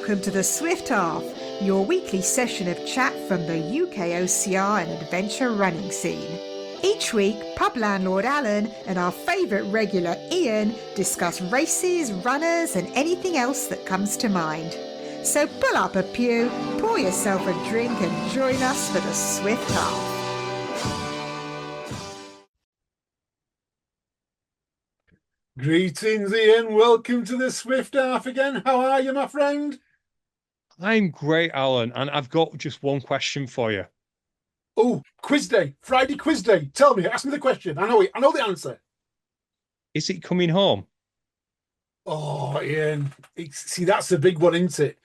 welcome to the Swift Half, your weekly session of chat from the UK OCR and adventure running scene. Each week, pub landlord Alan and our favourite regular Ian discuss races, runners and anything else that comes to mind. So pull up a pew, pour yourself a drink and join us for the Swift Half. Greetings, Ian. Welcome to the Swift Half again. How are you, my friend? I'm great, Alan, and I've got just one question for you. Oh, quiz day, Friday quiz day. Tell me, ask me the question. I know the answer. Is it coming home? Oh, Ian. See, that's the big one, isn't it?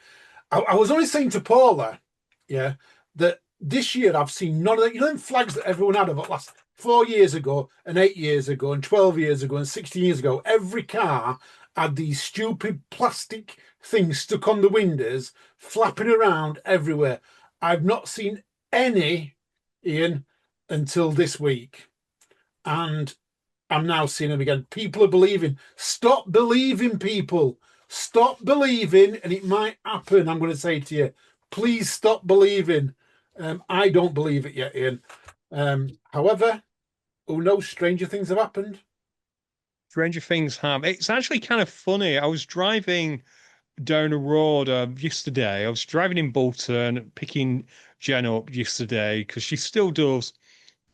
I was only saying to Paula, yeah, that this year I've seen none of the, them flags that everyone had about last 4 years ago and 8 years ago and 12 years ago and 16 years ago. Every car had these stupid plastic things stuck on the windows, flapping around everywhere. I've not seen any, Ian, until this week. And I'm now seeing them again. People are believing. Stop believing, people. Stop believing, and it might happen. I'm going to say to you, please stop believing. I don't believe it yet, Ian. However, who knows? Stranger things have happened. Stranger things have. It's actually kind of funny. I was driving down a road yesterday. I was driving in Bolton, picking Jen up yesterday because she still does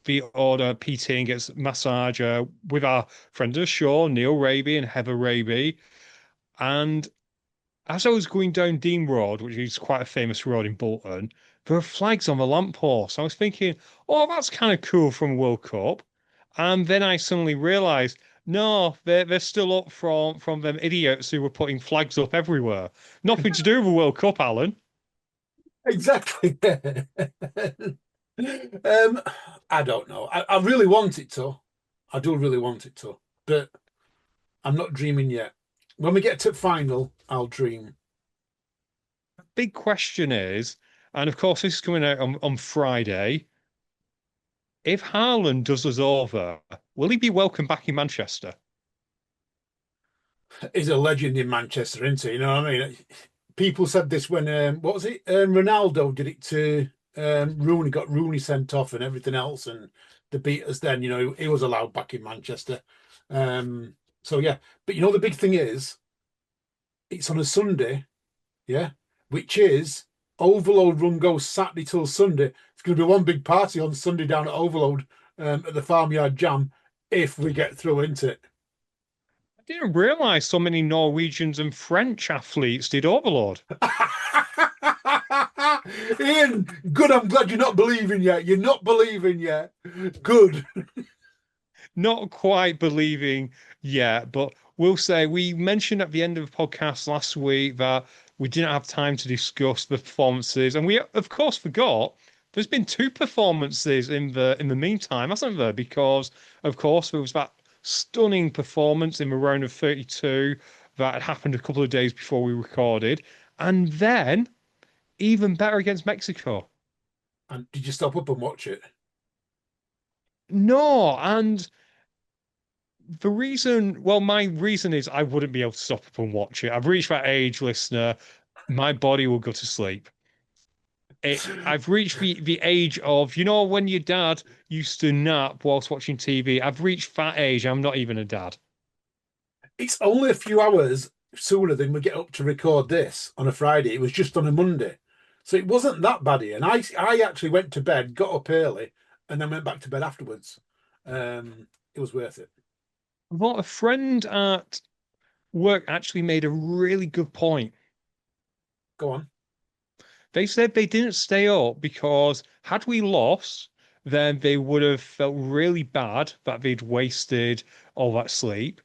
the order PT and gets massage with our friends of the show, Neil Raby and Heather Raby. And as I was going down Dean Road, which is quite a famous road in Bolton, there were flags on the lamppost. I was thinking, oh, that's kind of cool from World Cup. And then I suddenly realised, no, they're still up from them idiots who were putting flags up everywhere. Nothing to do with the World Cup, Alan. Exactly. I don't know. I really want it to. I do really want it to, but I'm not dreaming yet. When we get to final, I'll dream. Big question is, and of course this is coming out on Friday, if Haaland does us over, will he be welcome back in Manchester? He's a legend in Manchester, isn't he? You know what I mean? People said this when what was it? Ronaldo did it to Rooney, got Rooney sent off and everything else, and the beat us. Then he was allowed back in Manchester. So yeah, but the big thing is it's on a Sunday, yeah, which is Overload Run goes Saturday till Sunday. It's going to be one big party on Sunday down at Overload at the Farmyard Jam if we get through into it. I didn't realise so many Norwegians and French athletes did Overlord. Ian, good. I'm glad you're not believing yet. You're not believing yet. Good. Not quite believing yet, but we'll say we mentioned at the end of the podcast last week that we didn't have time to discuss the performances, and we of course forgot there's been two performances in the meantime, hasn't there? Because of course there was that stunning performance in the round of 32 that had happened a couple of days before we recorded, and then even better against Mexico. And did you stop up and watch it? No, and my reason is I wouldn't be able to stop up and watch it. I've reached that age, listener. My body will go to sleep. I've reached the age of, when your dad used to nap whilst watching TV. I've reached that age. I'm not even a dad. It's only a few hours sooner than we get up to record this on a Friday. It was just on a Monday. So it wasn't that bad, Ian. I actually went to bed, got up early, and then went back to bed afterwards. It was worth it. Well, a friend at work actually made a really good point. Go on. They said they didn't stay up because had we lost, then they would have felt really bad that they'd wasted all that sleep.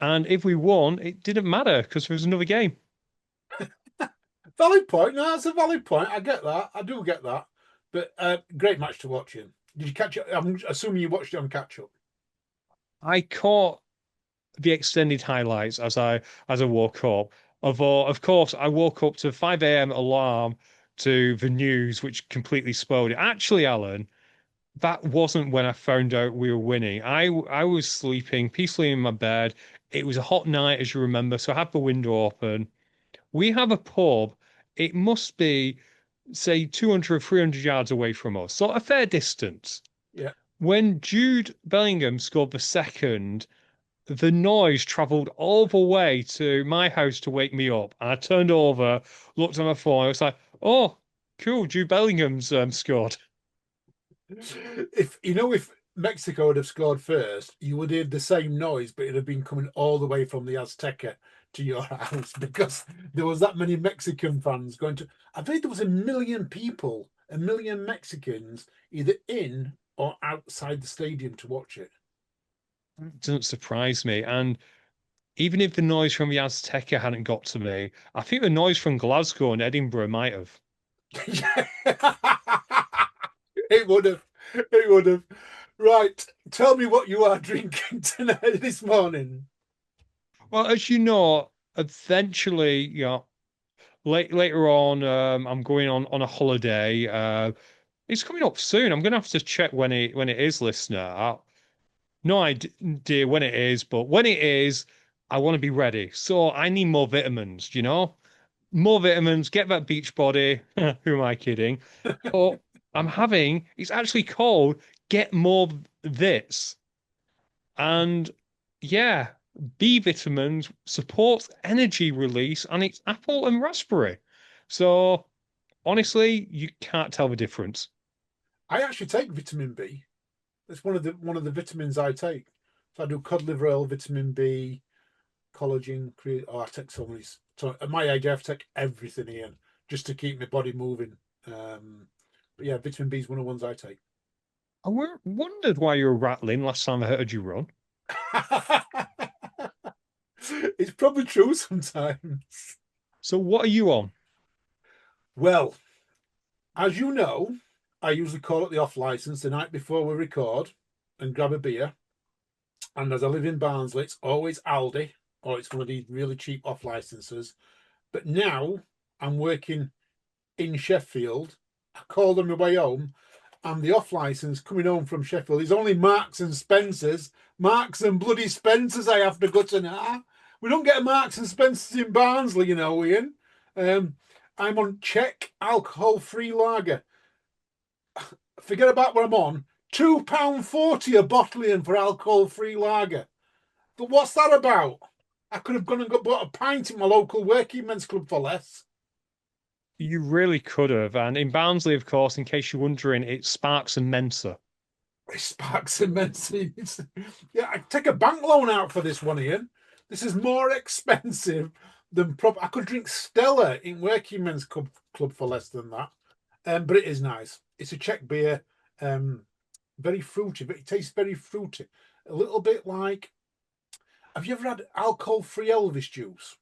And if we won, it didn't matter because there was another game. Valid point. No, that's a valid point. I get that. I do get that. But great match to watch in. Did you catch it? I'm assuming you watched it on catch up. I caught the extended highlights as I woke up. Although, of course, I woke up to 5 a.m. alarm to the news, which completely spoiled it. Actually, Alan, that wasn't when I found out we were winning. I was sleeping peacefully in my bed. It was a hot night, as you remember, so I had the window open. We have a pub it must be, say, 200, 300 yards away from us. So a fair distance. Yeah. When Jude Bellingham scored the second, the noise travelled all the way to my house to wake me up. And I turned over, looked at my phone. I was like, oh, cool, Jude Bellingham's scored. If Mexico would have scored first, you would hear the same noise, but it'd have been coming all the way from the Azteca to your house because there was that many Mexican fans going to. I think there was 1 million people, 1 million Mexicans, either in or outside the stadium to watch it. Doesn't surprise me. And even if the noise from the Azteca hadn't got to me, I think the noise from Glasgow and Edinburgh might have. Yeah. It would have. It would have. Right. Tell me what you are drinking tonight, this morning. Well, as you know, eventually, later on, I'm going on a holiday. It's coming up soon. I'm going to have to check when it is, listener. No idea when it is, but when it is, I want to be ready. So I need more vitamins, more vitamins, get that beach body. Who am I kidding? So it's actually called Get More This. And yeah, B vitamins supports energy release and it's apple and raspberry. So honestly, you can't tell the difference. I actually take vitamin B. It's one of the vitamins I take. So I do cod liver oil, vitamin B, collagen. I take so many. So at my age, I have to take everything in just to keep my body moving. But yeah, vitamin B is one of the ones I take. Wondered why you were rattling last time I heard you run. It's probably true sometimes. So what are you on? Well, as you know, I usually call it the off license the night before we record and grab a beer. And as I live in Barnsley, it's always Aldi or it's one of these really cheap off licenses. But now I'm working in Sheffield. I called on my way home, and the off license coming home from Sheffield is only Marks and Spencers. Marks and bloody Spencers I have to go to now. We don't get a Marks and Spencers in Barnsley, Ian. I'm on Czech alcohol-free lager. Forget about what I'm on. £2.40 a bottle in for alcohol-free lager. But what's that about? I could have gone and bought a pint in my local working men's club for less. You really could have. And in Barnsley, of course, in case you're wondering, it's Sparks and Mensa. Sparks immensely. Yeah, I take a bank loan out for this one, Ian. This is more expensive than I could drink Stella in working men's club for less than that. But it is nice. It's a Czech beer, very fruity, but it tastes very fruity. A little bit like. Have you ever had alcohol-free Elvis juice?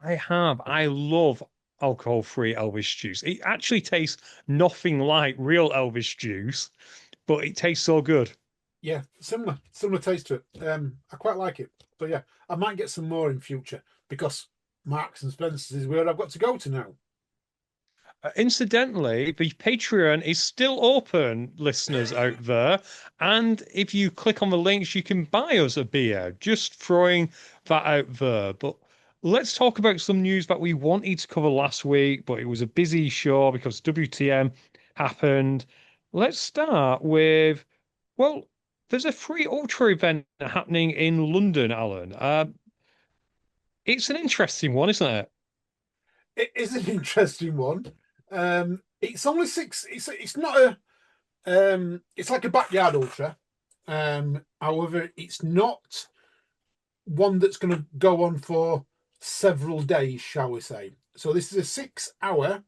I have. I love alcohol-free Elvis juice. It actually tastes nothing like real Elvis juice, but it tastes so good. Yeah, similar taste to it. I quite like it. So yeah, I might get some more in future because Marks and Spencer's is where I've got to go to now. Incidentally, the Patreon is still open, listeners out there. And if you click on the links, you can buy us a beer. Just throwing that out there. But let's talk about some news that we wanted to cover last week, but it was a busy show because WTM happened. Let's start with, well, there's a free ultra event happening in London, Alan. It's an interesting one, isn't it? It is an interesting one. It's only six. It's not a. It's like a backyard ultra. However, it's not one that's going to go on for several days, shall we say? So this is a 6-hour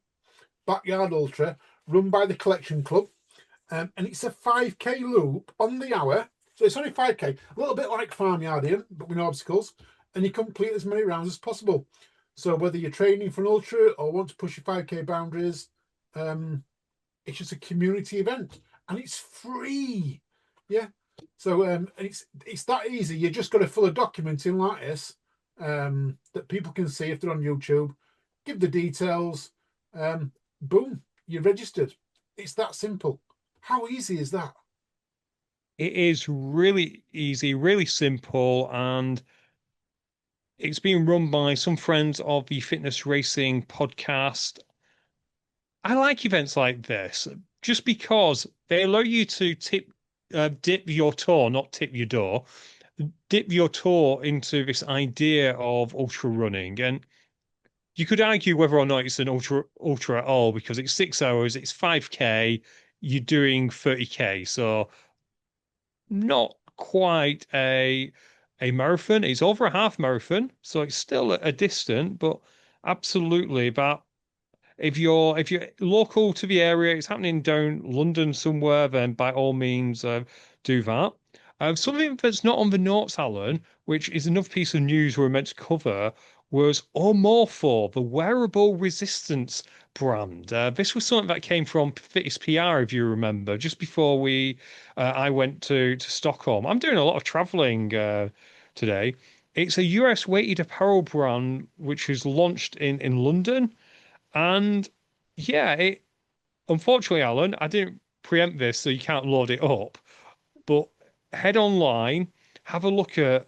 backyard ultra run by the Collection Club, and it's a 5K loop on the hour. So it's only 5K, a little bit like farmyarding, but with no obstacles, and you complete as many rounds as possible. So whether you're training for an ultra or want to push your 5K boundaries, it's just a community event and it's free. Yeah. So and it's that easy. You just got to fill a document in like this that people can see if they're on YouTube. Give the details. Boom, you're registered. It's that simple. How easy is that? It is really easy, really simple, and It's being run by some friends of the Fitness Racing podcast. I like events like this just because they allow you to dip your toe, not tip your door, dip your toe into this idea of ultra running. And you could argue whether or not it's an ultra at all because it's 6 hours, it's 5K, you're doing 30K. So not quite a marathon. It's over a half marathon, so it's still a distant, but absolutely about if you're local to the area, it's happening down London somewhere, then by all means do that. Something that's not on the notes, Alan, which is another piece of news we're meant to cover, was Omorpho, the wearable resistance brand. This was something that came from Fitness PR, if you remember, just before I went to Stockholm. I'm doing a lot of traveling today. It's a US weighted apparel brand which was launched in London. And yeah, unfortunately, Alan, I didn't preempt this, so you can't load it up. But head online, have a look at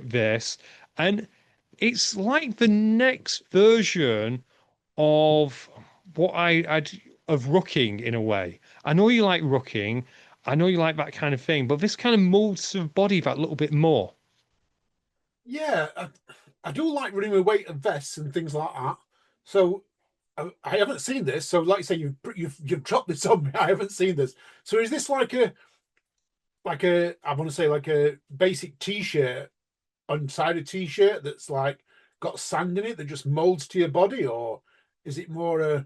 this, and it's like the next version of what I'd of rucking in a way. I know you like rucking, I know you like that kind of thing, but this kind of molds the body that little bit more. Yeah, I do like running with weighted vests and things like that. So I haven't seen this. So, like you say, you've dropped this on me. I haven't seen this. So, is this like a I want to say like a basic t-shirt inside a t-shirt that's like got sand in it that just molds to your body, or is it more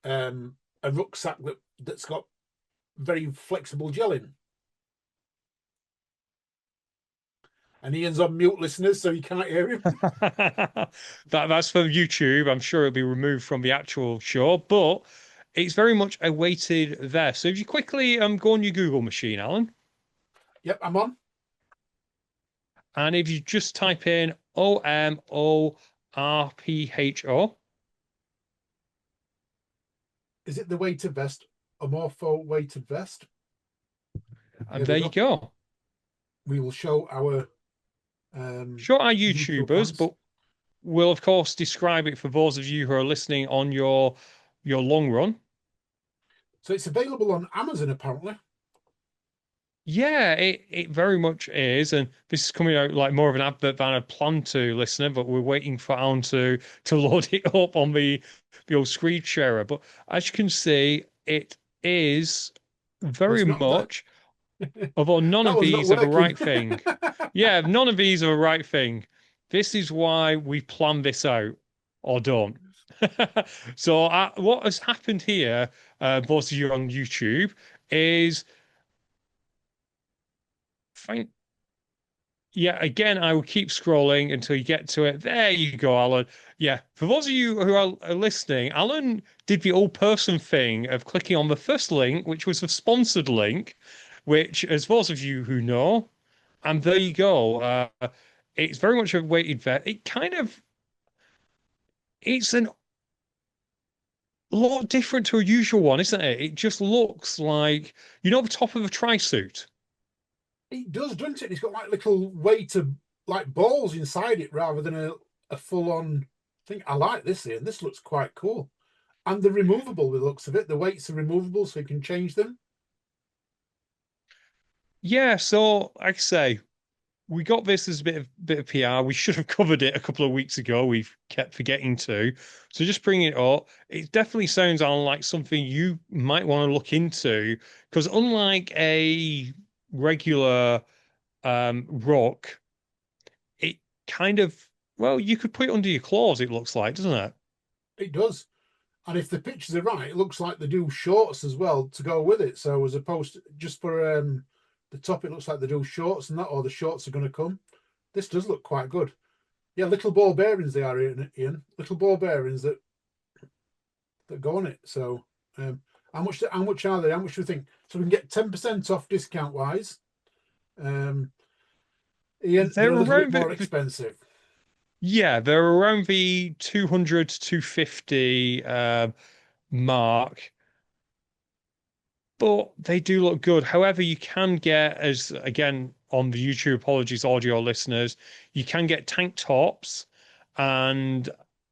a rucksack that's got very flexible gelling? And Ian's on mute, listeners, so you can't hear him. That's for YouTube. I'm sure it'll be removed from the actual show, but it's very much awaited there. So if you quickly go on your Google machine, Alan, Yep, I'm on. and if you just type in OMORPHO, Is it the weighted vest? Omorpho weighted vest. and There we there you go. go. We will show our Show our YouTube YouTubers, fans. but we'll of course describe it for those of you who are listening on your long run. So it's available on Amazon apparently. Yeah, it very much is, and this is coming out like more of an advert than I planned to, listener. But we're waiting for Alan to load it up on the old screen sharer. But as you can see, it is Well, very it's not that. much. Although none That of was not these are the working. right thing. Yeah, none of these are the right thing. This is why we plan this out or don't. So what has happened here, both of you on YouTube, is thank yeah, again, I will keep scrolling until you get to it. There you go, Alan. Yeah, for those of you who are listening, Alan did the old person thing of clicking on the first link, which was a sponsored link, which, as those of you who know, and there you go. It's very much a weighted vet. It's a lot different to a usual one, isn't it? It just looks like, the top of a tri-suit. It does, doesn't it? It's got like little weighted like balls inside it rather than a full-on thing. I like this here. This looks quite cool. And they're removable with the looks of it. The weights are removable so you can change them. Yeah, so like I say, we got this as a bit of PR. We should have covered it a couple of weeks ago. We've kept forgetting to. So just bring it up. It definitely sounds on like something you might want to look into because unlike a regular rock, it kind of you could put it under your claws, it looks like, doesn't it? It does. And if the pictures are right, it looks like they do shorts as well to go with it. So as opposed to just for the top, it looks like they do shorts and that, or the shorts are going to come. This does look quite good. Yeah, little ball bearings they are, Ian. Little ball bearings that go on it. So how much are they? How much do you think? So we can get 10% off discount wise. Ian, they're They're a little bit around more expensive. yeah, they're around the 200 to 250 mark. But they do look good. However, you can get, as again on the YouTube, apologies, audio listeners, you can get tank tops and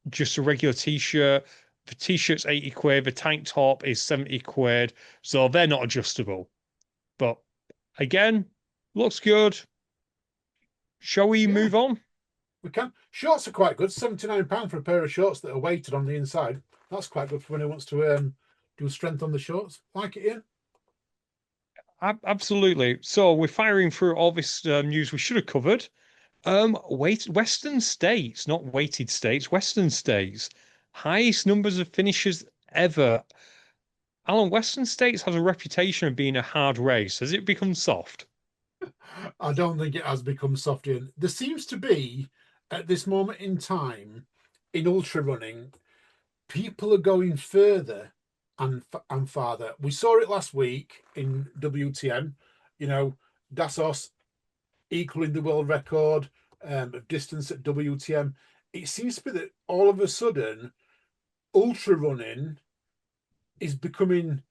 just a regular t-shirt. The t-shirt's 80 quid, the tank top is 70 quid, so they're not adjustable. But again, looks good. Shall we Yeah, move on? we can. Shorts are quite good. £79 for a pair of shorts that are weighted on the inside. That's quite good for when he wants to do strength on the shorts. Like it, Ian? Absolutely. So we're firing through all this news we should have covered. Western states, not weighted states, Western states, highest numbers of finishes ever. Alan, Western states has a reputation of being a hard race. Has it become soft? I don't think it has become soft, Ian. There seems to be, at this moment in time, in ultra running, people are going further and farther. We saw it last week in WTM. You know, Dassos equaling the world record of distance at WTM. It seems to be that all of a sudden, ultra running is becoming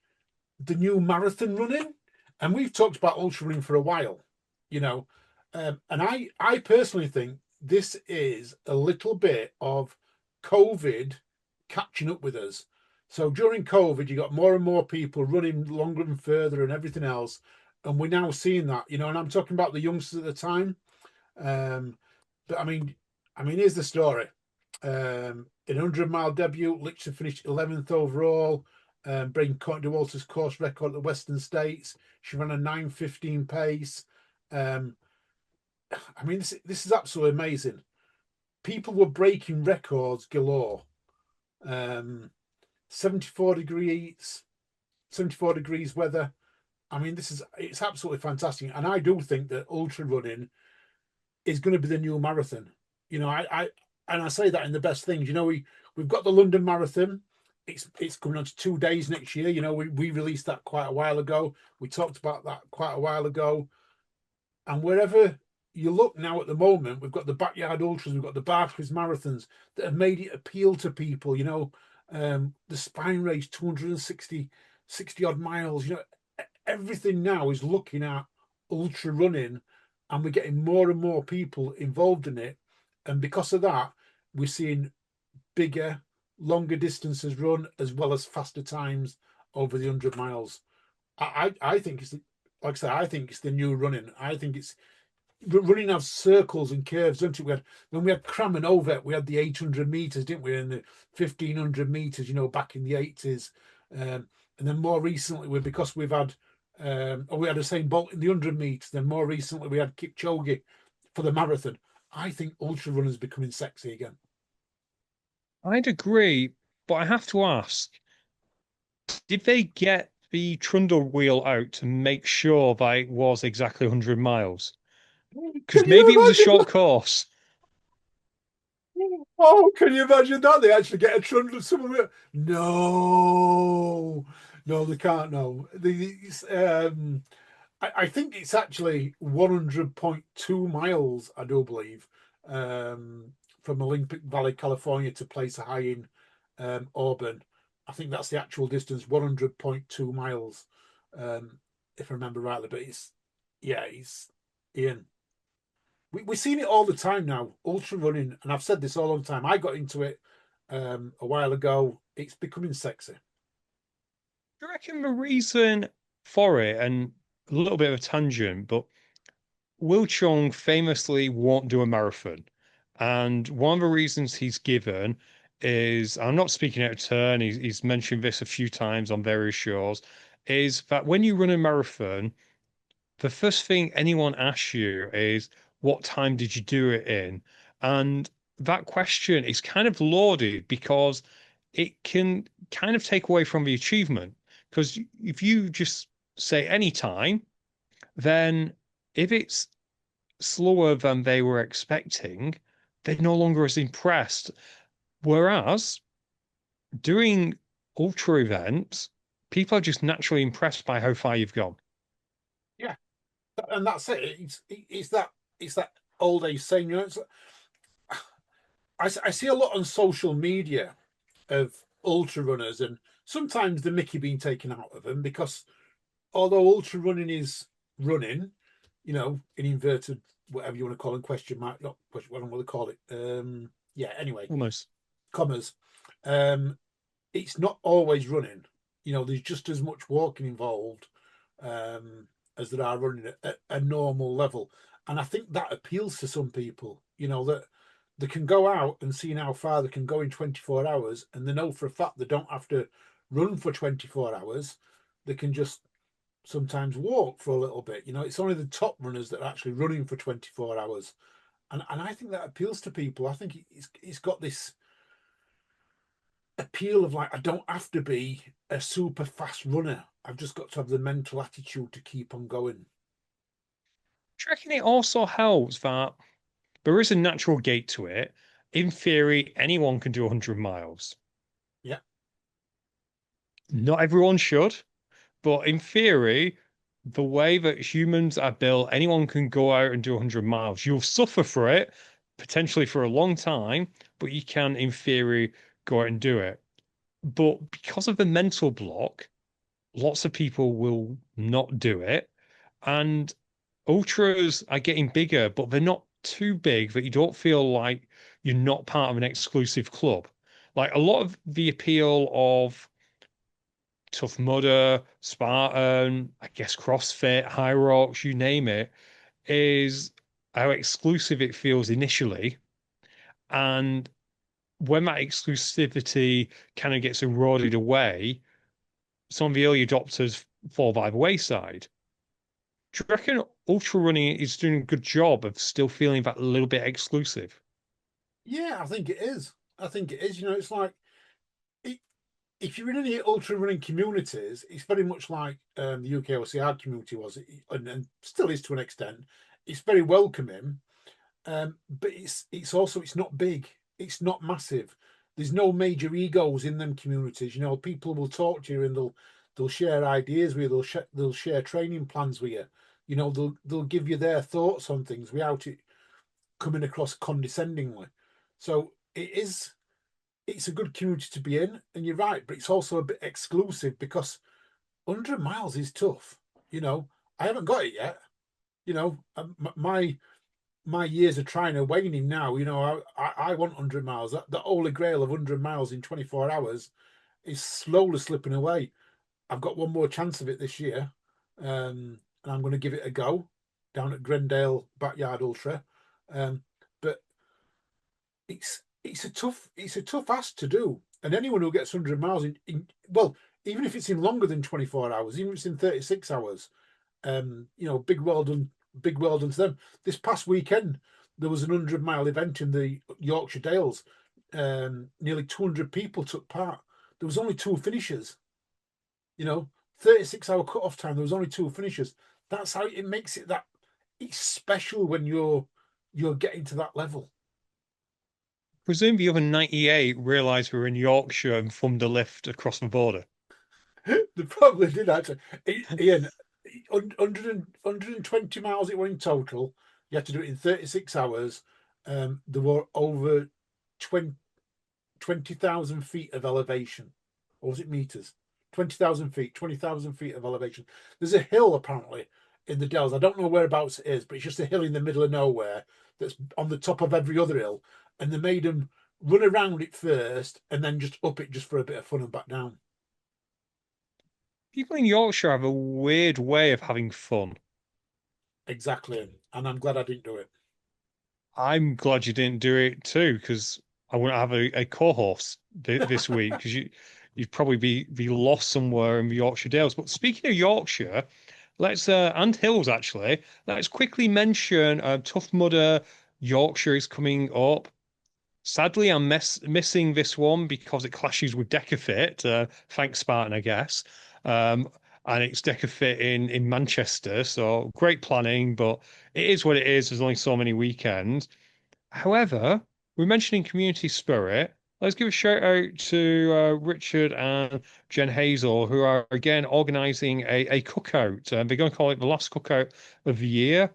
the new marathon running, and we've talked about ultra running for a while. You know, and I personally think this is a little bit of COVID catching up with us. So during COVID, you got more and more people running longer and further and everything else, and we're now seeing that. You know, and I'm talking about the youngsters at the time. But here's the story. In 100-mile debut, Lichter finished 11th overall, breaking Courtney Walters' course record at the Western States. She ran a 9:15 pace. This is absolutely amazing. People were breaking records galore. 74 degrees, 74 degrees weather. It's absolutely fantastic. And I do think that ultra running is going to be the new marathon. You know, I say that in the best things. You know, we've got the London Marathon. It's coming on to 2 days next year. You know, we released that quite a while ago. We talked about that quite a while ago. And wherever you look now at the moment, we've got the backyard ultras, we've got the Barclays marathons that have made it appeal to people. You know, the Spine Race, 260 odd miles. You know, everything now is looking at ultra running, and we're getting more and more people involved in it. And because of that, we're seeing bigger, longer distances run as well as faster times over the 100 miles. I think it's, like I say, I think it's the new running. I think it's running has circles and curves, don't it? When we had Cram and Over, we had the 800 meters, didn't we? And the 1500 meters, you know, back in the 80s. And then more recently, because we've had, we had Usain Bolt in the 100 meters. Then more recently, we had Kipchoge for the marathon. I think ultra runners becoming sexy again. I'd agree, but I have to ask, did they get the trundle wheel out to make sure that it was exactly 100 miles? Because Can you maybe it was a imagine short that? course. Oh, can you imagine that? They actually get a trundle. No, no, they can't. No, I think it's actually 100.2 miles, I do believe, from Olympic Valley, California to Place High in Auburn. I think that's the actual distance, 100.2 miles, if I remember rightly. But it's Ian. We're seeing it all the time now, ultra running, and I've said this all the time. I got into it a while ago. It's becoming sexy. Do you reckon the reason for it, and a little bit of a tangent, but Will Chung famously won't do a marathon. And one of the reasons he's given is, I'm not speaking out of turn, he's mentioned this a few times on various shows, is that when you run a marathon, the first thing anyone asks you is, what time did you do it in? And that question is kind of lauded because it can kind of take away from the achievement. Because if you just say any time, then if it's slower than they were expecting, they're no longer as impressed. Whereas doing ultra events, people are just naturally impressed by how far you've gone. Yeah, and that's it. It's that old age saying. You know, I see a lot on social media of ultra runners, and sometimes the Mickey being taken out of them because although ultra running is running, you know, in inverted, whatever you want to call it, question mark, not question, what I want to call it, yeah. Anyway, Almost. commas. Um, it's not always running. There's just as much walking involved as there are running at a normal level, and I think that appeals to some people. That they can go out and see how far they can go in 24 hours, and they know for a fact they don't have to run for 24 hours. They can just sometimes walk for a little bit. It's only the top runners that are actually running for 24 hours. And I think that appeals to people. I think it's got this appeal of like, I don't have to be a super fast runner. I've just got to have the mental attitude to keep on going. Do you reckon it also helps that there is a natural gait to it? In theory, anyone can do 100 miles. Yeah. Not everyone should, but in theory, the way that humans are built, anyone can go out and do 100 miles. You'll suffer for it, potentially for a long time, but you can, in theory, go out and do it. But because of the mental block, lots of people will not do it. And ultras are getting bigger, but they're not too big that you don't feel like you're not part of an exclusive club. Like a lot of the appeal of Tough Mudder, Spartan, I guess CrossFit, High Rocks, you name it, is how exclusive it feels initially. And when that exclusivity kind of gets eroded away, some of the early adopters fall by the wayside. Do you reckon ultra running is doing a good job of still feeling that little bit exclusive? Yeah, I think it is. I think it is. It's like if you're in any ultra running communities, it's very much like the UK OCR community was, and still is to an extent. It's very welcoming, but it's not big. It's not massive. There's no major egos in them communities. People will talk to you and they'll share ideas with you. They'll share training plans with you. They'll give you their thoughts on things without it coming across condescendingly. So it's a good community to be in, and you're right, but it's also a bit exclusive because 100 miles is tough. I haven't got it yet. My years of trying are waning now. I want 100 miles. The holy grail of 100 miles in 24 hours is slowly slipping away. I've got one more chance of it this year, and I'm going to give it a go down at Grendale Backyard Ultra. But it's a tough ask to do, and anyone who gets 100 miles well, even if it's in longer than 24 hours, even if it's in 36 hours, big well done, big well done to them. This past weekend there was an 100-mile event in the Yorkshire Dales. Nearly 200 people took part. There was only two finishers. 36-hour cut-off time. There was only two finishers. That's how it makes it that it's special when you're getting to that level. Presume the other 98 realised we were in Yorkshire and thumbed a lift across the border. They probably did actually. Ian, 120 miles it were in total. You had to do it in 36 hours. There were over 20,000 feet of elevation. Or was it meters? 20,000 feet, 20,000 feet of elevation. There's a hill apparently in the Dells. I don't know whereabouts it is, but it's just a hill in the middle of nowhere that's on the top of every other hill. And they made them run around it first and then just up it just for a bit of fun and back down. People in Yorkshire have a weird way of having fun. Exactly. And I'm glad I didn't do it. I'm glad you didn't do it too, because I wouldn't have a co-host this week because you'd probably be lost somewhere in the Yorkshire Dales. But speaking of Yorkshire, let's and hills actually, let's quickly mention Tough Mudder Yorkshire is coming up. Sadly, I'm missing this one because it clashes with Decafit. Thanks, Spartan, I guess. Um, and it's Decafit in Manchester, so great planning, but it is what it is. There's only so many weekends. However, we're mentioning community spirit. Let's give a shout out to Richard and Jen Hazel, who are again organising a cookout. They're going to call it the last cookout of the year.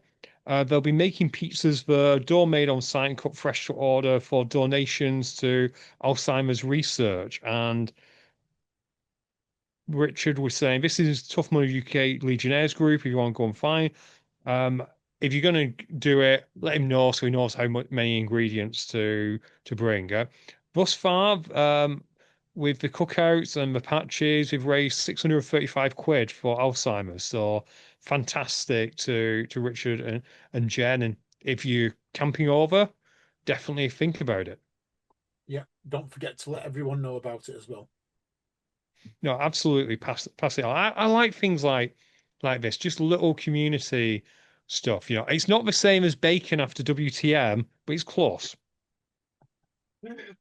They'll be making pizzas that are door made on site and cooked fresh to order for donations to Alzheimer's research. And Richard was saying this is Tough Mudder UK Legionnaires group if you want to go and find. Um, if you're going to do it, let him know so he knows how many ingredients to bring. Thus far, with the cookouts and the patches, we've raised 635 quid for Alzheimer's. So fantastic to Richard and Jen. And if you're camping over, definitely think about it. Yeah, don't forget to let everyone know about it as well. No, absolutely pass it on. I like things like this, just little community stuff. It's not the same as bacon after WTM, but it's close.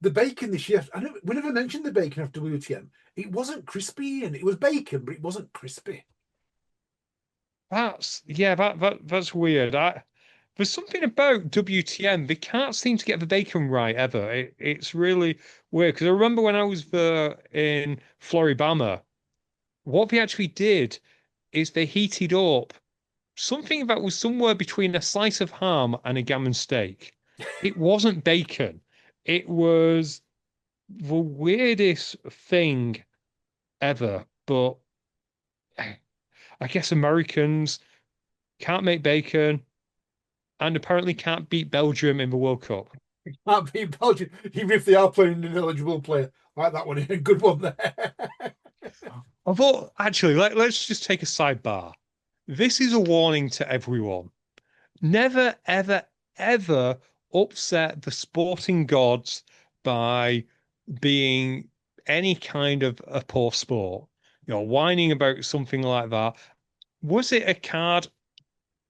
The bacon this year, I know we never mentioned the bacon after WTM. It wasn't crispy and it was bacon, but it wasn't crispy. That's weird. There's something about WTM. They can't seem to get the bacon right ever. It's really weird because I remember when I was there in Floribama, what they actually did is they heated up something that was somewhere between a slice of ham and a gammon steak. It wasn't bacon. It was the weirdest thing ever. But I guess Americans can't make bacon and apparently can't beat Belgium in the World Cup. Can't be Belgium, even if they are playing an eligible player. Like that one, a good one there. Although, actually, let's just take a sidebar. This is a warning to everyone. Never, ever, ever upset the sporting gods by being any kind of a poor sport. Whining about something like that. Was it a card?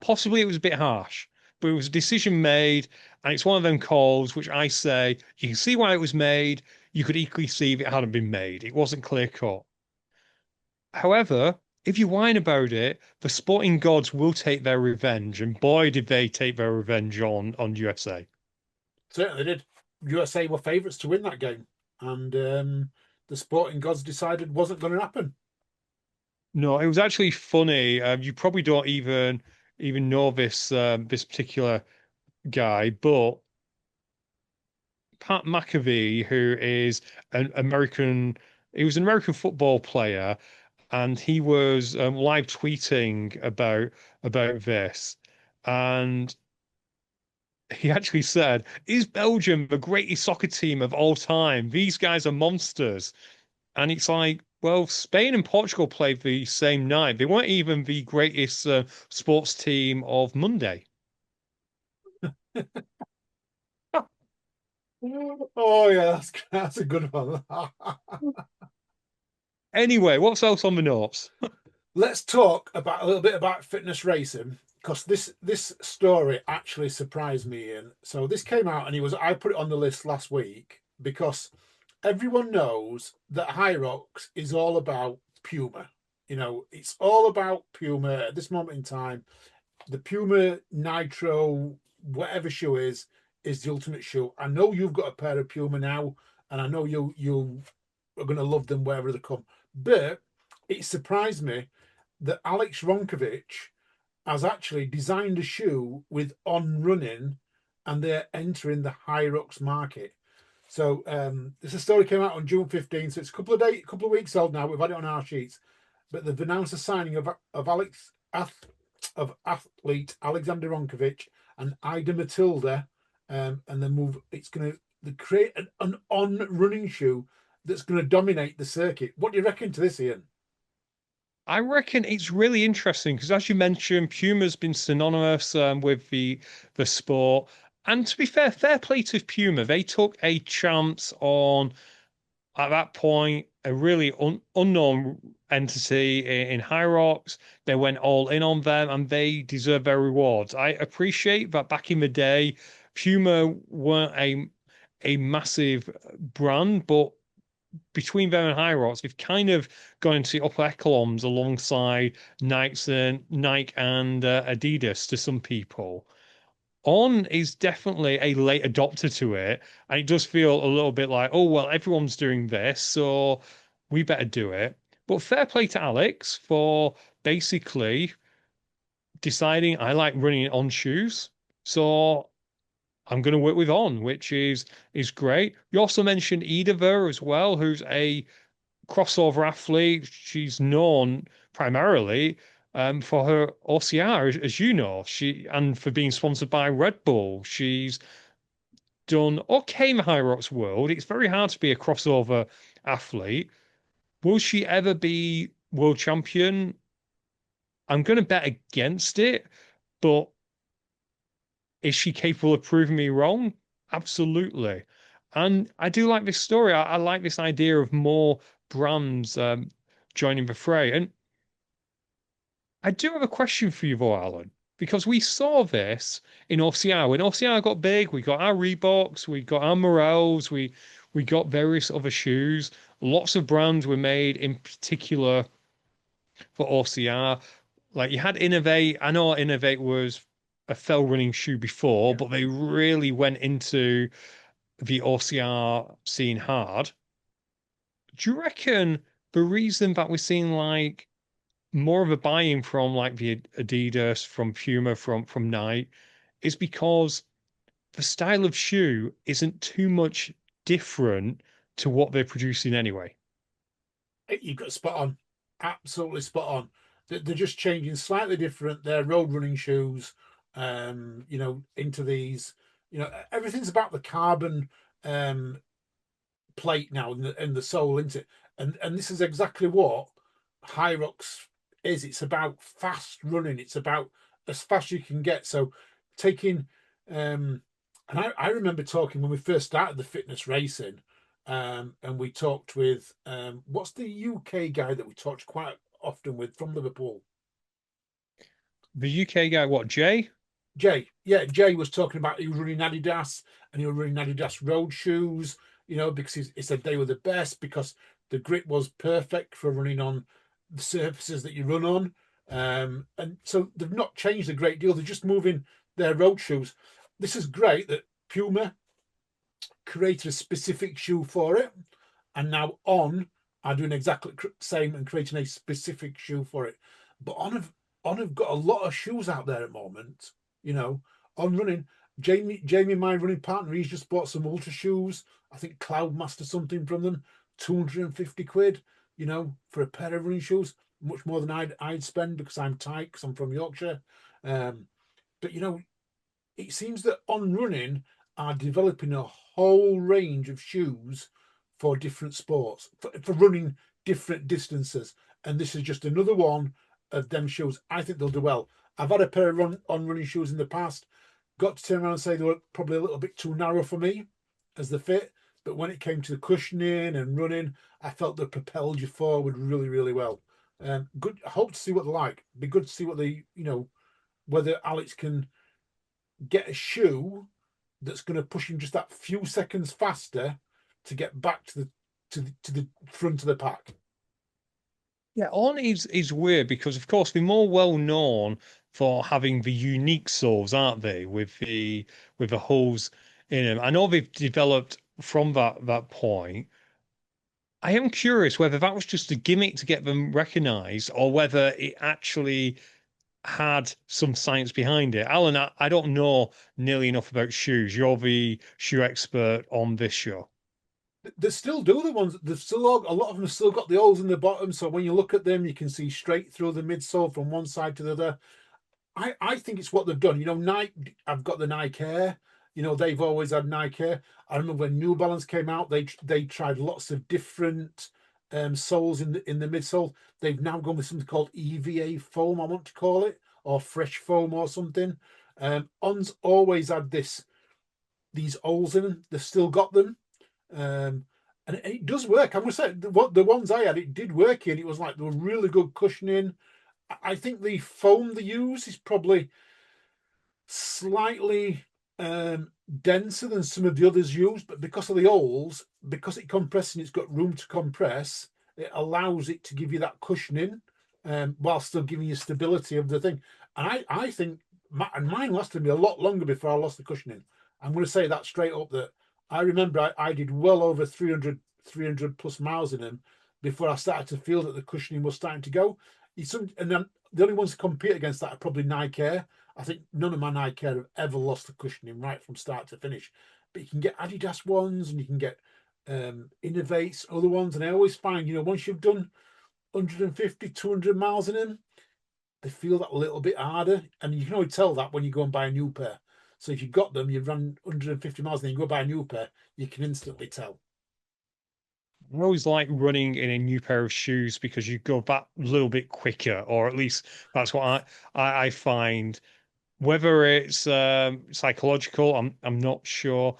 Possibly it was a bit harsh, but it was a decision made, and it's one of them calls which I say you can see why it was made. You could equally see if it hadn't been made. It wasn't clear cut. However, if you whine about it, the sporting gods will take their revenge, and boy, did they take their revenge on USA. Certainly did. USA were favourites to win that game, and the sporting gods decided wasn't going to happen. No, it was actually funny. You probably don't even know this particular guy, but Pat McAfee, who is an American, he was an American football player, and he was live tweeting about this, and he actually said, "Is Belgium the greatest soccer team of all time? These guys are monsters." And it's like, well, Spain and Portugal played the same night. They weren't even the greatest sports team of Monday. Oh yeah, that's a good one. Anyway, what's else on the notes? Let's talk about a little bit about fitness racing because this story actually surprised me. Ian. So this came out and I put it on the list last week because everyone knows that High Rocks is all about Puma. It's all about Puma at this moment in time. The Puma Nitro, whatever shoe is the ultimate shoe. I know you've got a pair of Puma now, and I know you are going to love them wherever they come. But it surprised me that Alex Ronkovic has actually designed a shoe with On Running, and they're entering the High Rocks market. So this story came out on June 15th, so it's a couple of weeks old now. We've had it on our sheets, but they've announced the signing of athlete Alexander Ronkovic and Ida Matilda, and then move. It's going to create an on running shoe that's going to dominate the circuit. What do you reckon to this, Ian? I reckon it's really interesting because, as you mentioned, Puma's been synonymous with the sport. And to be fair play to Puma. They took a chance on, at that point, a really unknown entity in High Rocks. They went all in on them, and they deserve their rewards. I appreciate that back in the day, Puma weren't a massive brand, but between them and High Rocks, they've kind of gone into the upper echelons alongside Nike and Adidas to some people. On is definitely a late adopter to it, and it does feel a little bit like, oh well, everyone's doing this, so we better do it. But fair play to Alex for basically deciding I like running on shoes, so I'm going to work with On, which is great. You also mentioned Ida there as well, who's a crossover athlete. She's known primarily. for her OCR, as you know, and for being sponsored by Red Bull. She's done okay in the High Rocks world. It's very hard to be a crossover athlete. Will she ever be world champion? I'm going to bet against it, but is she capable of proving me wrong? Absolutely. And I do like this story. I like this idea of more brands joining the fray. And I do have a question for you, though, Alan, because we saw this in OCR. When OCR got big, we got our Reeboks, we got our Morels, we got various other shoes. Lots of brands were made in particular for OCR. Like you had Innovate. I know Innovate was a fell running shoe before, but they really went into the OCR scene hard. Do you reckon the reason that we're seeing like more of a buy-in from like the Adidas, from Puma, from Nike is because the style of shoe isn't too much different to what they're producing anyway? You've got spot on, absolutely spot on. They're just changing slightly different. Their road running shoes, into these. Everything's about the carbon plate now and the sole into it, and this is exactly what High Rocks is. It's about fast running. It's about as fast as you can get. So taking, and I remember talking when we first started the fitness racing. And we talked with what's the UK guy that we talked quite often with from Liverpool? The UK guy, what, Jay? Jay. Yeah, Jay was talking about he was running Adidas and he was running Adidas road shoes, because he said they were the best because the grip was perfect for running on the surfaces that you run on. And so they've not changed a great deal. They're just moving their road shoes. This is great that Puma created a specific shoe for it, and now On are doing exactly the same and creating a specific shoe for it. But On have got a lot of shoes out there at the moment. On running. Jamie, my running partner, he's just bought some ultra shoes. I think Cloudmaster something from them, 250 quid. For a pair of running shoes, much more than I'd spend because I'm tight because I'm from Yorkshire. But it seems that On running are developing a whole range of shoes for different sports, for running different distances. And this is just another one of them shoes. I think they'll do well. I've had a pair of running shoes in the past, got to turn around and say they were probably a little bit too narrow for me as the fit. But when it came to the cushioning and running, I felt they propelled you forward really, really well. Good. I hope to see what they're like. Be good to see what whether Alex can get a shoe that's going to push him just that few seconds faster to get back to the front of the pack. Yeah, On is weird because of course they're more well known for having the unique soles, aren't they? With the holes in them. I know they've developed from that point. I am curious whether that was just a gimmick to get them recognized or whether it actually had some science behind it. Alan, I don't know nearly enough about shoes. You're the shoe expert on this show. They still do the ones. They've still a lot of them have still got the holes in the bottom. So when you look at them, you can see straight through the midsole from one side to the other. I think it's what they've done. Nike. I've got the Nike Air. They've always had Nike Air. I remember when New Balance came out, they tried lots of different soles in the midsole. They've now gone with something called EVA foam, I want to call it, or fresh foam or something. On's always had these holes in them. They've still got them. And it does work. I'm going to say the ones I had, it did work in. It was like they were really good cushioning. I think the foam they use is probably slightly denser than some of the others use, but because of the holes, because it compresses and it's got room to compress, it allows it to give you that cushioning while still giving you stability of the thing. And I think mine lasted me a lot longer before I lost the cushioning. I'm going to say that straight up that I remember I did well over 300 plus miles in them before I started to feel that the cushioning was starting to go. And then the only ones to compete against that are probably Nike Air. I think none of my Nike Air have ever lost the cushioning right from start to finish. But you can get Adidas ones and you can get Innovates, other ones. And I always find, once you've done 150, 200 miles in them, they feel that little bit harder, and you can only tell that when you go and buy a new pair. So if you've got them, you run 150 miles, and then you go buy a new pair, you can instantly tell. I always like running in a new pair of shoes because you go that little bit quicker, or at least that's what I find. Whether it's psychological, I'm not sure.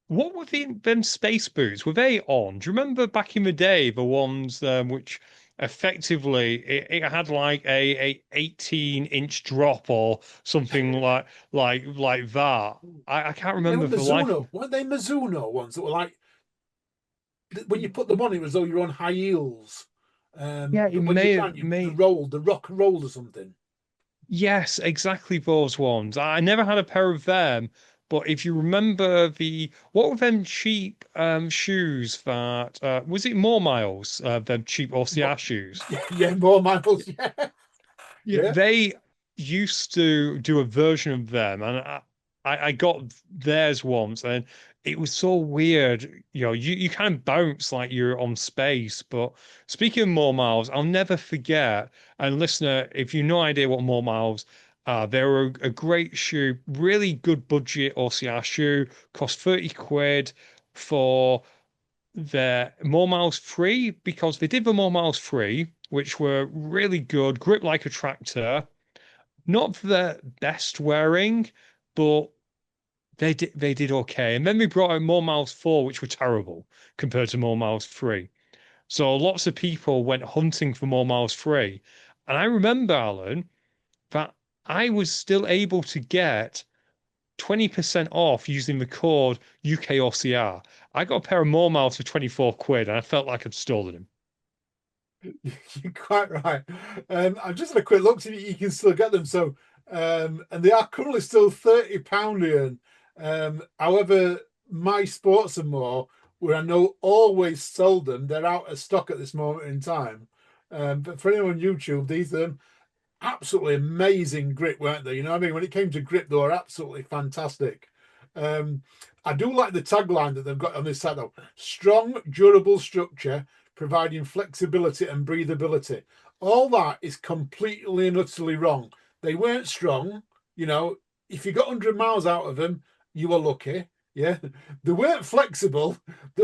What were them space boots? Were they on? Do you remember back in the day the ones which effectively it had like a 18-inch drop or something like that? I can't They were remember for life. Mizuno, weren't they? Mizuno ones that were like when you put them on, it was though you're on high heels. Yeah, it But when you may ran, have you the may roll, the rock and roll or something. Yes, exactly those ones. I never had a pair of them, but if you remember what were them cheap shoes that was it More Miles, them cheap OCR shoes? Yeah, more miles. Yeah, Yeah, yeah. they used to do a version of them, and I got theirs once, and it was so weird. You kind of bounce like you're on space. But speaking of More Miles, I'll never forget. And listener, if you've no idea what More Miles are, they're a great shoe, really good budget OCR shoe, cost 30 quid for their More Miles free because they did the More Miles free, which were really good, grip like a tractor. Not the best wearing, but they did okay. And then they brought out More Miles 4, which were terrible compared to More Miles 3. So lots of people went hunting for More Miles 3. And I remember, Alan, that I was still able to get 20% off using the code UKOCR. I got a pair of More Miles for 24 quid and I felt like I'd stolen them. You're quite right. I've just had a quick look to see if you can still get them. So, and they are currently still £30 here. However, My Sports and More, where I know always sold them, they're out of stock at this moment in time. But for anyone on YouTube, these absolutely amazing grip, weren't they? You know what I mean? When it came to grip, they were absolutely fantastic. I do like the tagline that they've got on this side though. Strong, durable structure, providing flexibility and breathability. All that is completely and utterly wrong. They weren't strong. You know, if you got 100 miles out of them, you were lucky. Yeah. They weren't flexible. They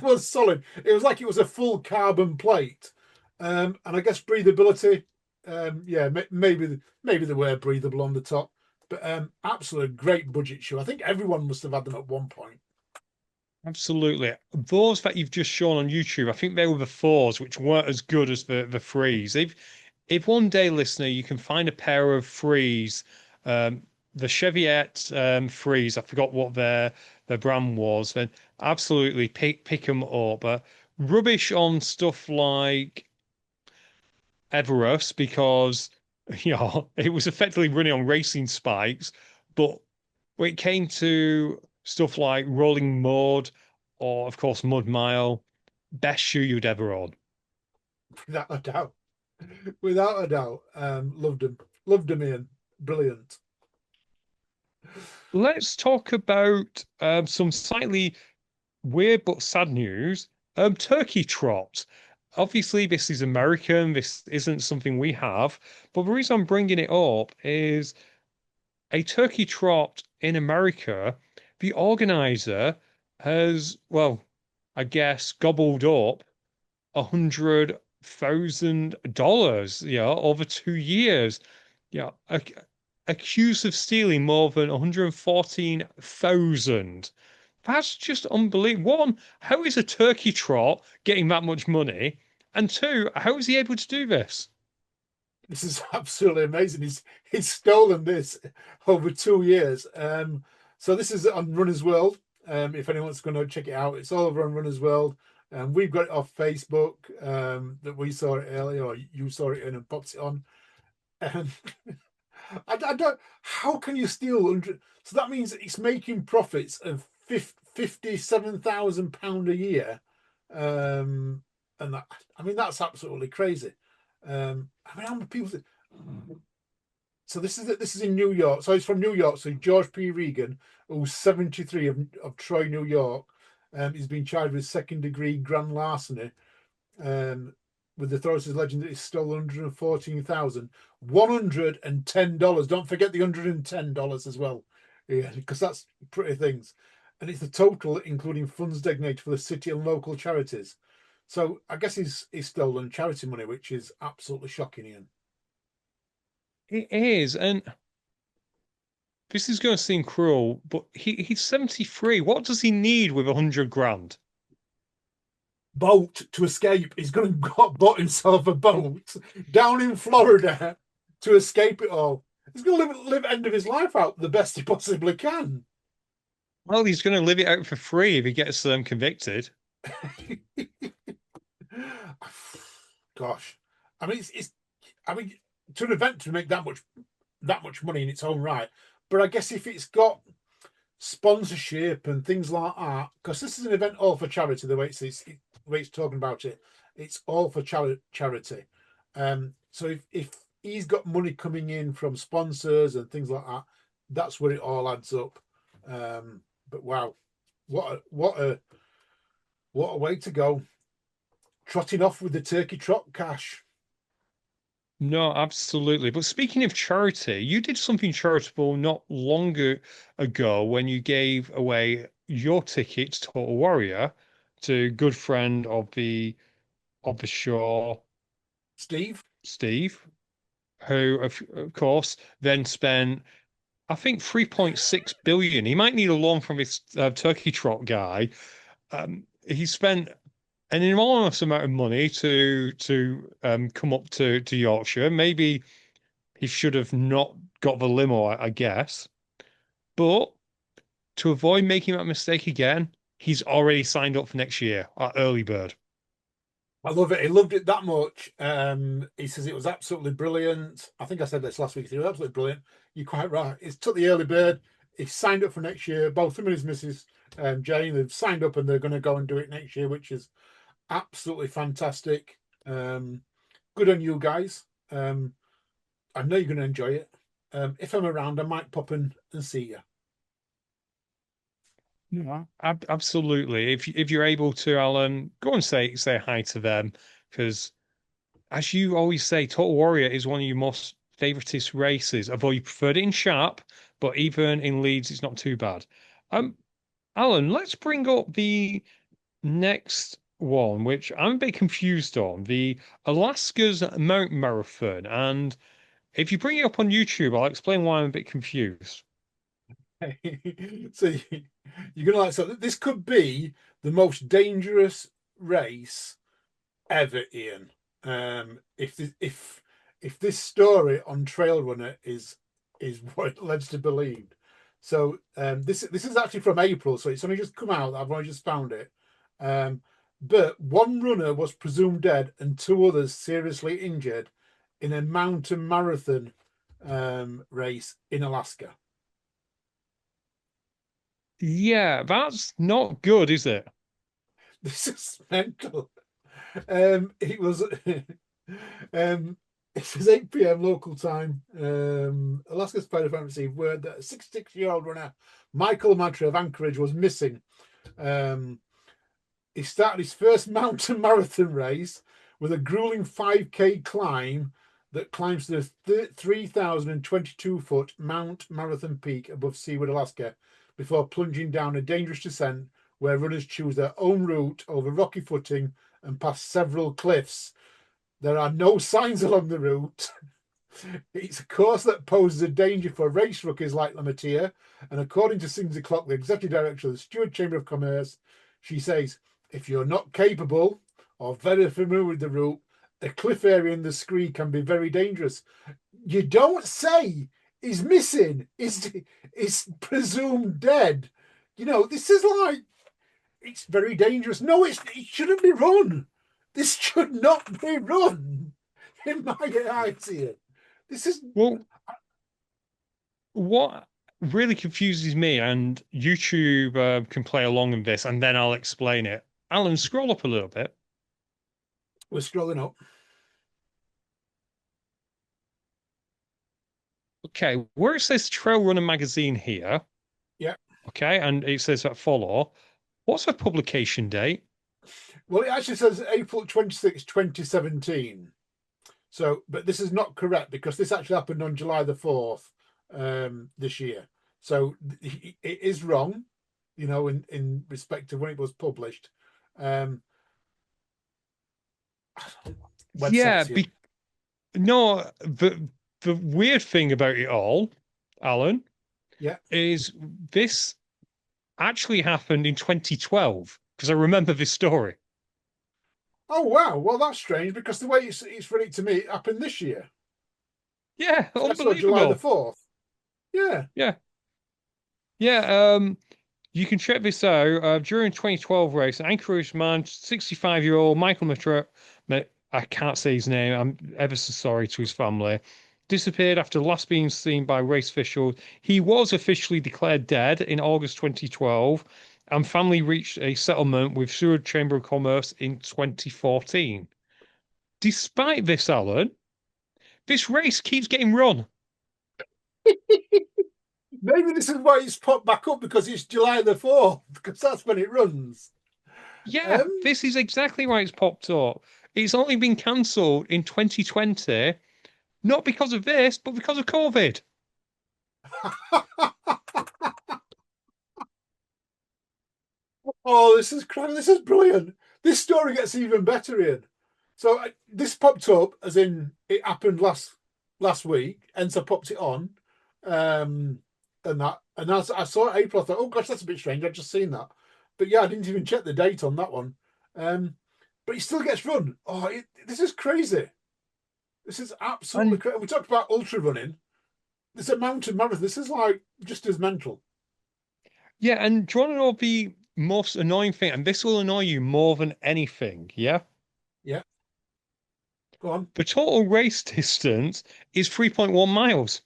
were solid. It was like it was a full carbon plate. And I guess breathability, yeah, maybe they were breathable on the top, but absolute great budget shoe. I think everyone must have had them at one point. Absolutely. Those that you've just shown on YouTube, I think they were the fours, which weren't as good as the threes. If one day, listener, you can find a pair of threes, the Cheviette threes, I forgot what their brand was, then absolutely pick them up. Rubbish on stuff like Everest because it was effectively running on racing spikes, but when it came to stuff like Rolling Mud or, of course, Mud Mile, best shoe you'd ever own. Without a doubt. Without a doubt. Loved them, Ian. Brilliant. Let's talk about some slightly weird but sad news. Turkey trot. Obviously, this is American. This isn't something we have. But the reason I'm bringing it up is a turkey trot in America. The organizer has, well, I guess, gobbled up $100,000, over 2 years. Yeah, accused of stealing more than 114,000. That's just unbelievable. One, how is a turkey trot getting that much money? And two, how is he able to do this? This is absolutely amazing. He's stolen this over 2 years. So this is on Runner's World. If anyone's going to check it out, it's all over on Runner's World. We've got it off Facebook that we saw it earlier, or you saw it and popped it on. I don't. How can you steal 100? So that means it's making profits of £57,000 a year, and that, I mean, that's absolutely crazy. I mean, how many people? So this is in New York. So it's from New York. So George P. Regan, who's 73 of Troy, New York, he's been charged with second-degree grand larceny, with the Thoros' legend that is still $114,110. Don't forget the $110 as well, yeah, because that's pretty things. And it's the total, including funds designated for the city and local charities. So I guess he's stolen charity money, which is absolutely shocking, Ian. It is, and this is going to seem cruel, but he's 73. What does he need with 100 grand? Boat to escape. He's going to bought himself a boat down in Florida to escape it all. He's going to live end of his life out the best he possibly can. Well, he's going to live it out for free if he gets convicted. Gosh, I mean, I mean, to an event to make that much money in its own right, but I guess if it's got sponsorship and things like that, because this is an event all for charity, the way it's talking about it, it's all for charity. So if he's got money coming in from sponsors and things like that, that's where it all adds up. But wow, what a way to go, trotting off with the turkey trot cash. No, absolutely. But speaking of charity, you did something charitable not longer ago when you gave away your tickets to Total Warrior to a good friend of the show, Steve, who of course then spent I think 3.6 billion. He might need a loan from his turkey trot guy. He spent an enormous amount of money to come up to Yorkshire. Maybe he should have not got the limo, I guess. But to avoid making that mistake again, he's already signed up for next year at early bird. I love it. He loved it that much. He says it was absolutely brilliant. I think I said this last week. It was absolutely brilliant. You're quite right. He's took the early bird. He's signed up for next year. Both him and his missus, Jane, they've signed up and they're going to go and do it next year, which is absolutely fantastic. Good on you guys. I know you're going to enjoy it. If I'm around, I might pop in and see you. Yeah, absolutely. If you're able to, Alan, go and say hi to them because, as you always say, Total Warrior is one of your most favoritist races. Although you preferred it in Sharp, but even in Leeds, it's not too bad. Alan, let's bring up the next one, which I'm a bit confused on, the Alaska's Mount Marathon. And if you bring it up on YouTube, I'll explain why I'm a bit confused. So you're gonna like, so this could be the most dangerous race ever, Ian. If this story on Trail Runner is what it leads to believe. So this is actually from April, so it's only just come out. I've only just found it. But one runner was presumed dead and two others seriously injured in a mountain marathon race in Alaska. Yeah, that's not good, is it? This is mental. It was it was 8 p.m. local time. Alaska's Fire Department received word that a 66-year-old runner, Michael Matra of Anchorage, was missing. He started his first mountain marathon race with a grueling 5K climb that climbs to the 3,022-foot Mount Marathon Peak above Seaward, Alaska, before plunging down a dangerous descent where runners choose their own route over rocky footing and past several cliffs. There are no signs along the route. It's a course that poses a danger for race rookies like Lamatia. And according to Singsy Clock, the executive director of the Stewart Chamber of Commerce, she says, if you're not capable or very familiar with the route, the cliff area in the scree can be very dangerous. You don't say he's missing, is presumed dead. You know, this is like, it's very dangerous. No, it shouldn't be run. This should not be run in my eyes here. This is Well, what really confuses me, and YouTube can play along in this, and then I'll explain it. Alan, scroll up a little bit. We're scrolling up. Okay, where it says Trail Runner Magazine here. Yeah. Okay, and it says that follow. What's the publication date? Well, it actually says April 26, 2017. So, but this is not correct because this actually happened on July the 4th this year. So it is wrong, in respect to when it was published. Um, Yeah, websites here. no, the weird thing about it all, Alan, Yeah. is this actually happened in 2012 because I remember this story. Oh wow. Well, that's strange because the way it's read it to me, it happened this year. Yeah, So I saw July the unbelievable. 4th. Yeah. Yeah, yeah. You can check this out. During 2012 race, an Anchorage man, 65-year-old Michael Matra, I can't say his name. I'm ever so sorry to his family. Disappeared after last being seen by race officials. He was officially declared dead in August 2012, and family reached a settlement with Surrey Chamber of Commerce in 2014. Despite this, Alan, this race keeps getting run. Maybe this is why it's popped back up because it's July the 4th, because that's when it runs. Yeah, Um, this is exactly why it's popped up. It's only been cancelled in 2020, not because of this, but because of COVID. Oh, this is crap. This is brilliant. This story gets even better, Ian. So this popped up as in it happened last week, and so I popped it on, um, and as I saw it April, I thought, oh gosh, that's a bit strange. I've just seen that, but yeah, I didn't even check the date on that one. But it still gets run. Oh, this is crazy. This is absolutely And crazy. We talked about ultra running. This is a mountain marathon. This is like just as mental. yeah, and do you want to know the most annoying thing? And this will annoy you more than anything, yeah? Yeah, go on. The total race distance is 3.1 miles.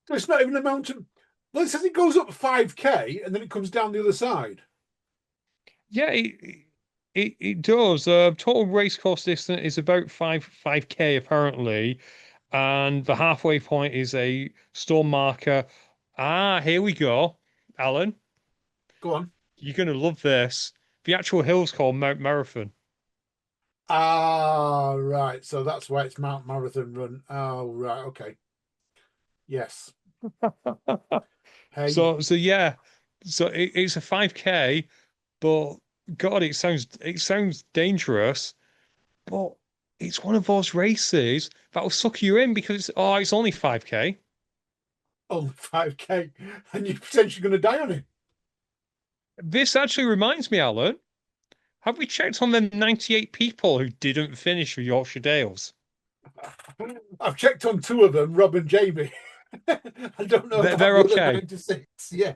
So it's not even a mountain. Well, it says it goes up 5K and then it comes down the other side. Yeah, it does. Total race course distance is about 5K apparently, and the halfway point is a storm marker. Ah, here we go, Alan. Go on. You're gonna love this. The actual hill's called Mount Marathon. Ah, right. So that's why it's Mount Marathon Run. Oh, right. Okay. Yes. Hey, So yeah, so it's a 5K, but God, it sounds dangerous, but it's one of those races that'll suck you in because it's only 5K. only 5K, and you're potentially going to die on it. This actually reminds me, Alan, have we checked on the 98 people who didn't finish the Yorkshire Dales? I've checked on two of them, Rob and Jamie. I don't know They're, about they're the other okay. 96. Yeah.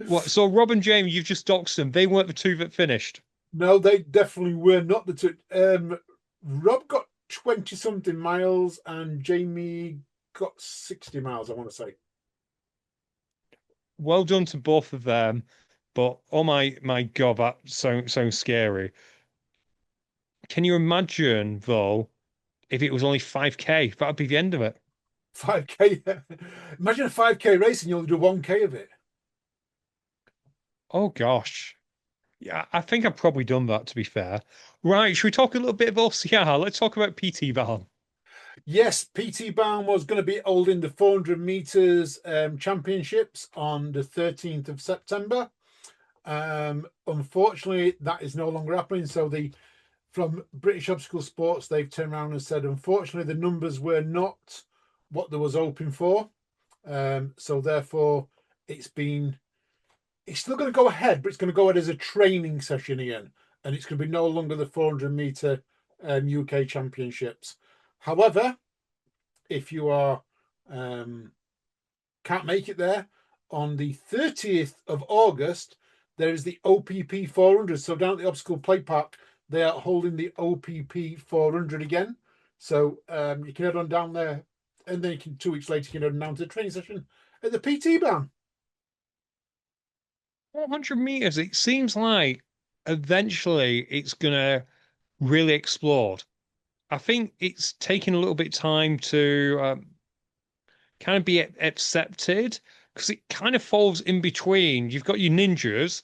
What? So Rob and Jamie, you've just doxed them. They weren't the two that finished. No, they definitely were not the two. Rob got 20 something miles and Jamie got 60 miles, I want to say. Well done to both of them, but oh my God, that sounds scary. Can you imagine though if it was only 5K? That'd be the end of it. 5K. Imagine a 5K race and you only do 1K of it. Oh gosh. Yeah, I think I've probably done that to be fair. Right, should we talk a little bit of OCR? Let's talk about PT Van. Yes, PT Barn was going to be holding the 400 meters championships on the 13th of September. Unfortunately, that is no longer happening. So from British Obstacle Sports, they've turned around and said, unfortunately, the numbers were not what they was hoping for. So therefore, it's still going to go ahead, but it's going to go ahead as a training session, Ian, and it's going to be no longer the 400-meter UK Championships. However, if you are can't make it there on the 30th of August, there is the OPP 400. So down at the Obstacle Play Park, they are holding the OPP 400 again. So you can head on down there, and then 2 weeks later, you can head down to the training session at the PT Barn. 400 meters, it seems like eventually it's gonna really explode. I think it's taking a little bit of time to kind of be accepted. because it kind of falls in between. You've got your ninjas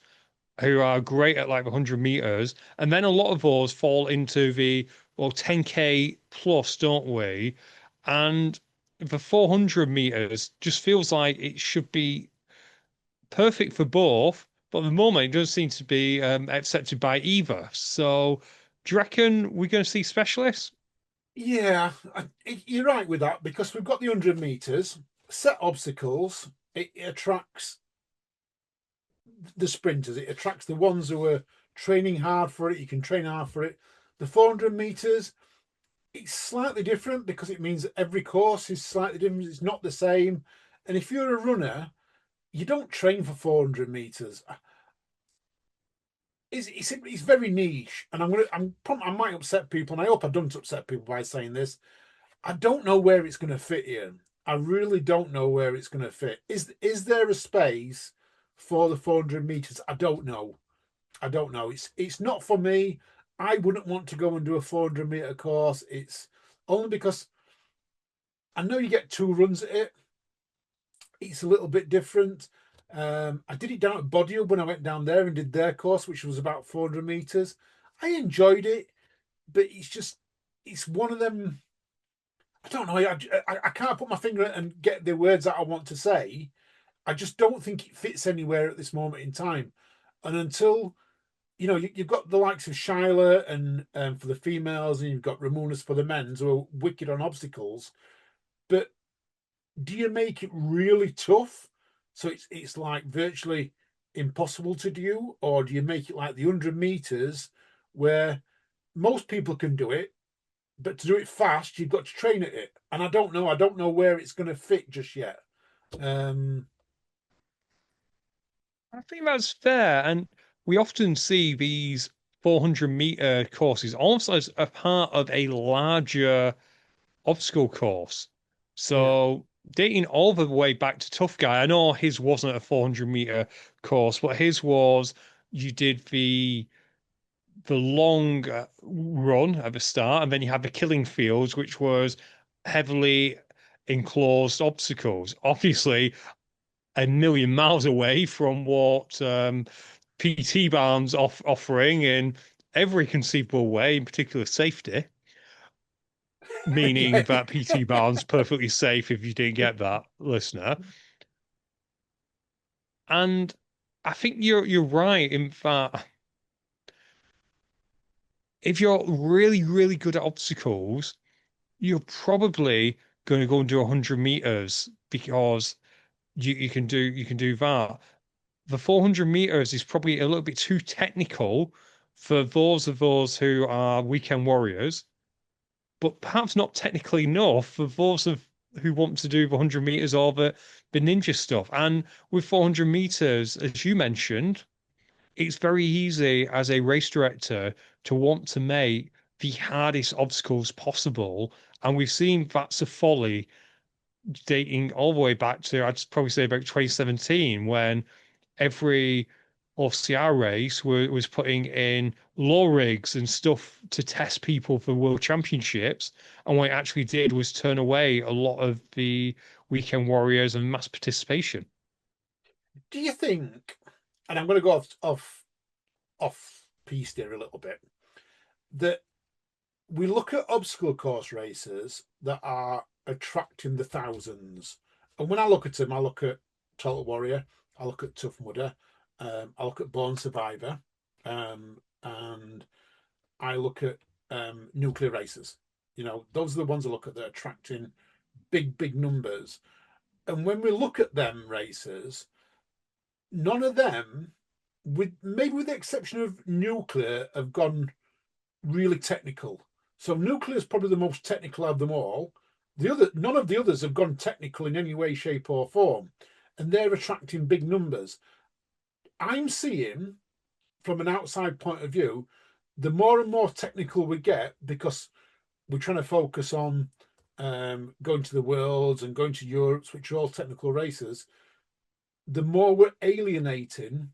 who are great at like 100 meters, and then a lot of those fall into the, well, 10K plus, don't we? And the 400 meters just feels like it should be perfect for both, but at the moment it doesn't seem to be accepted by either. So, do you reckon we're going to see specialists? Yeah, you're right with that because we've got the 100 meters set obstacles. It attracts the sprinters. It attracts the ones who are training hard for it. You can train hard for it. The 400 meters, it's slightly different because it means that every course is slightly different. It's not the same. And if you're a runner, you don't train for 400 meters. It's very niche, and I might upset people, and I hope I don't upset people by saying this. I don't know where it's going to fit in. I really don't know where it's going to fit. Is there a space for the 400 meters? I don't know. I don't know. It's not for me. I wouldn't want to go and do a 400-meter course. It's only because I know you get 2 runs at it. It's a little bit different. I did it down at Bodyhub when I went down there and did their course, which was about 400 meters. I enjoyed it, but it's one of them. I don't know. I can't put my finger and get the words that I want to say. I just don't think it fits anywhere at this moment in time. And until, you've got the likes of Shyla and for the females, and you've got Ramonas for the men's, who are wicked on obstacles. But do you make it really tough, so it's like virtually impossible to do, or do you make it like the 100 meters where most people can do it, but to do it fast, you've got to train at it? And I don't know where it's going to fit just yet. I think that's fair. And we often see these 400-meter courses almost as a part of a larger obstacle course. Yeah. So dating all the way back to Tough Guy, I know his wasn't a 400-meter course, but his was, you did the long run at the start, and then you had the killing fields, which was heavily enclosed obstacles. Obviously, a million miles away from what PT Barnes offering in every conceivable way, in particular safety, meaning Yeah. that PT Barnes perfectly safe if you didn't get that, listener. And I think you're right in that if you're really, really good at obstacles, you're probably going to go and do 100 meters because you can do that. The 400 meters is probably a little bit too technical for those of us who are weekend warriors, but perhaps not technically enough for those of who want to do the 100 meters or the ninja stuff. And with 400 meters, as you mentioned, it's very easy as a race director to want to make the hardest obstacles possible. And we've seen that's a folly dating all the way back to, I'd probably say about 2017, when every OCR race was putting in low rigs and stuff to test people for world championships. And what it actually did was turn away a lot of the weekend warriors and mass participation. Do you think, and I'm going to go off piece there a little bit, that we look at obstacle course races that are attracting the thousands, and when I look at them, I look at Total Warrior, I look at Tough Mudder, I look at Born Survivor, and I look at nuclear racers. Those are the ones I look at that are attracting big numbers. And when we look at them races, none of them, with maybe with the exception of nuclear, have gone really technical. So nuclear is probably the most technical of them all. None of the others have gone technical in any way, shape, or form, and they're attracting big numbers. I'm seeing, from an outside point of view, the more and more technical we get, because we're trying to focus on going to the Worlds and going to Europe's, which are all technical races, the more we're alienating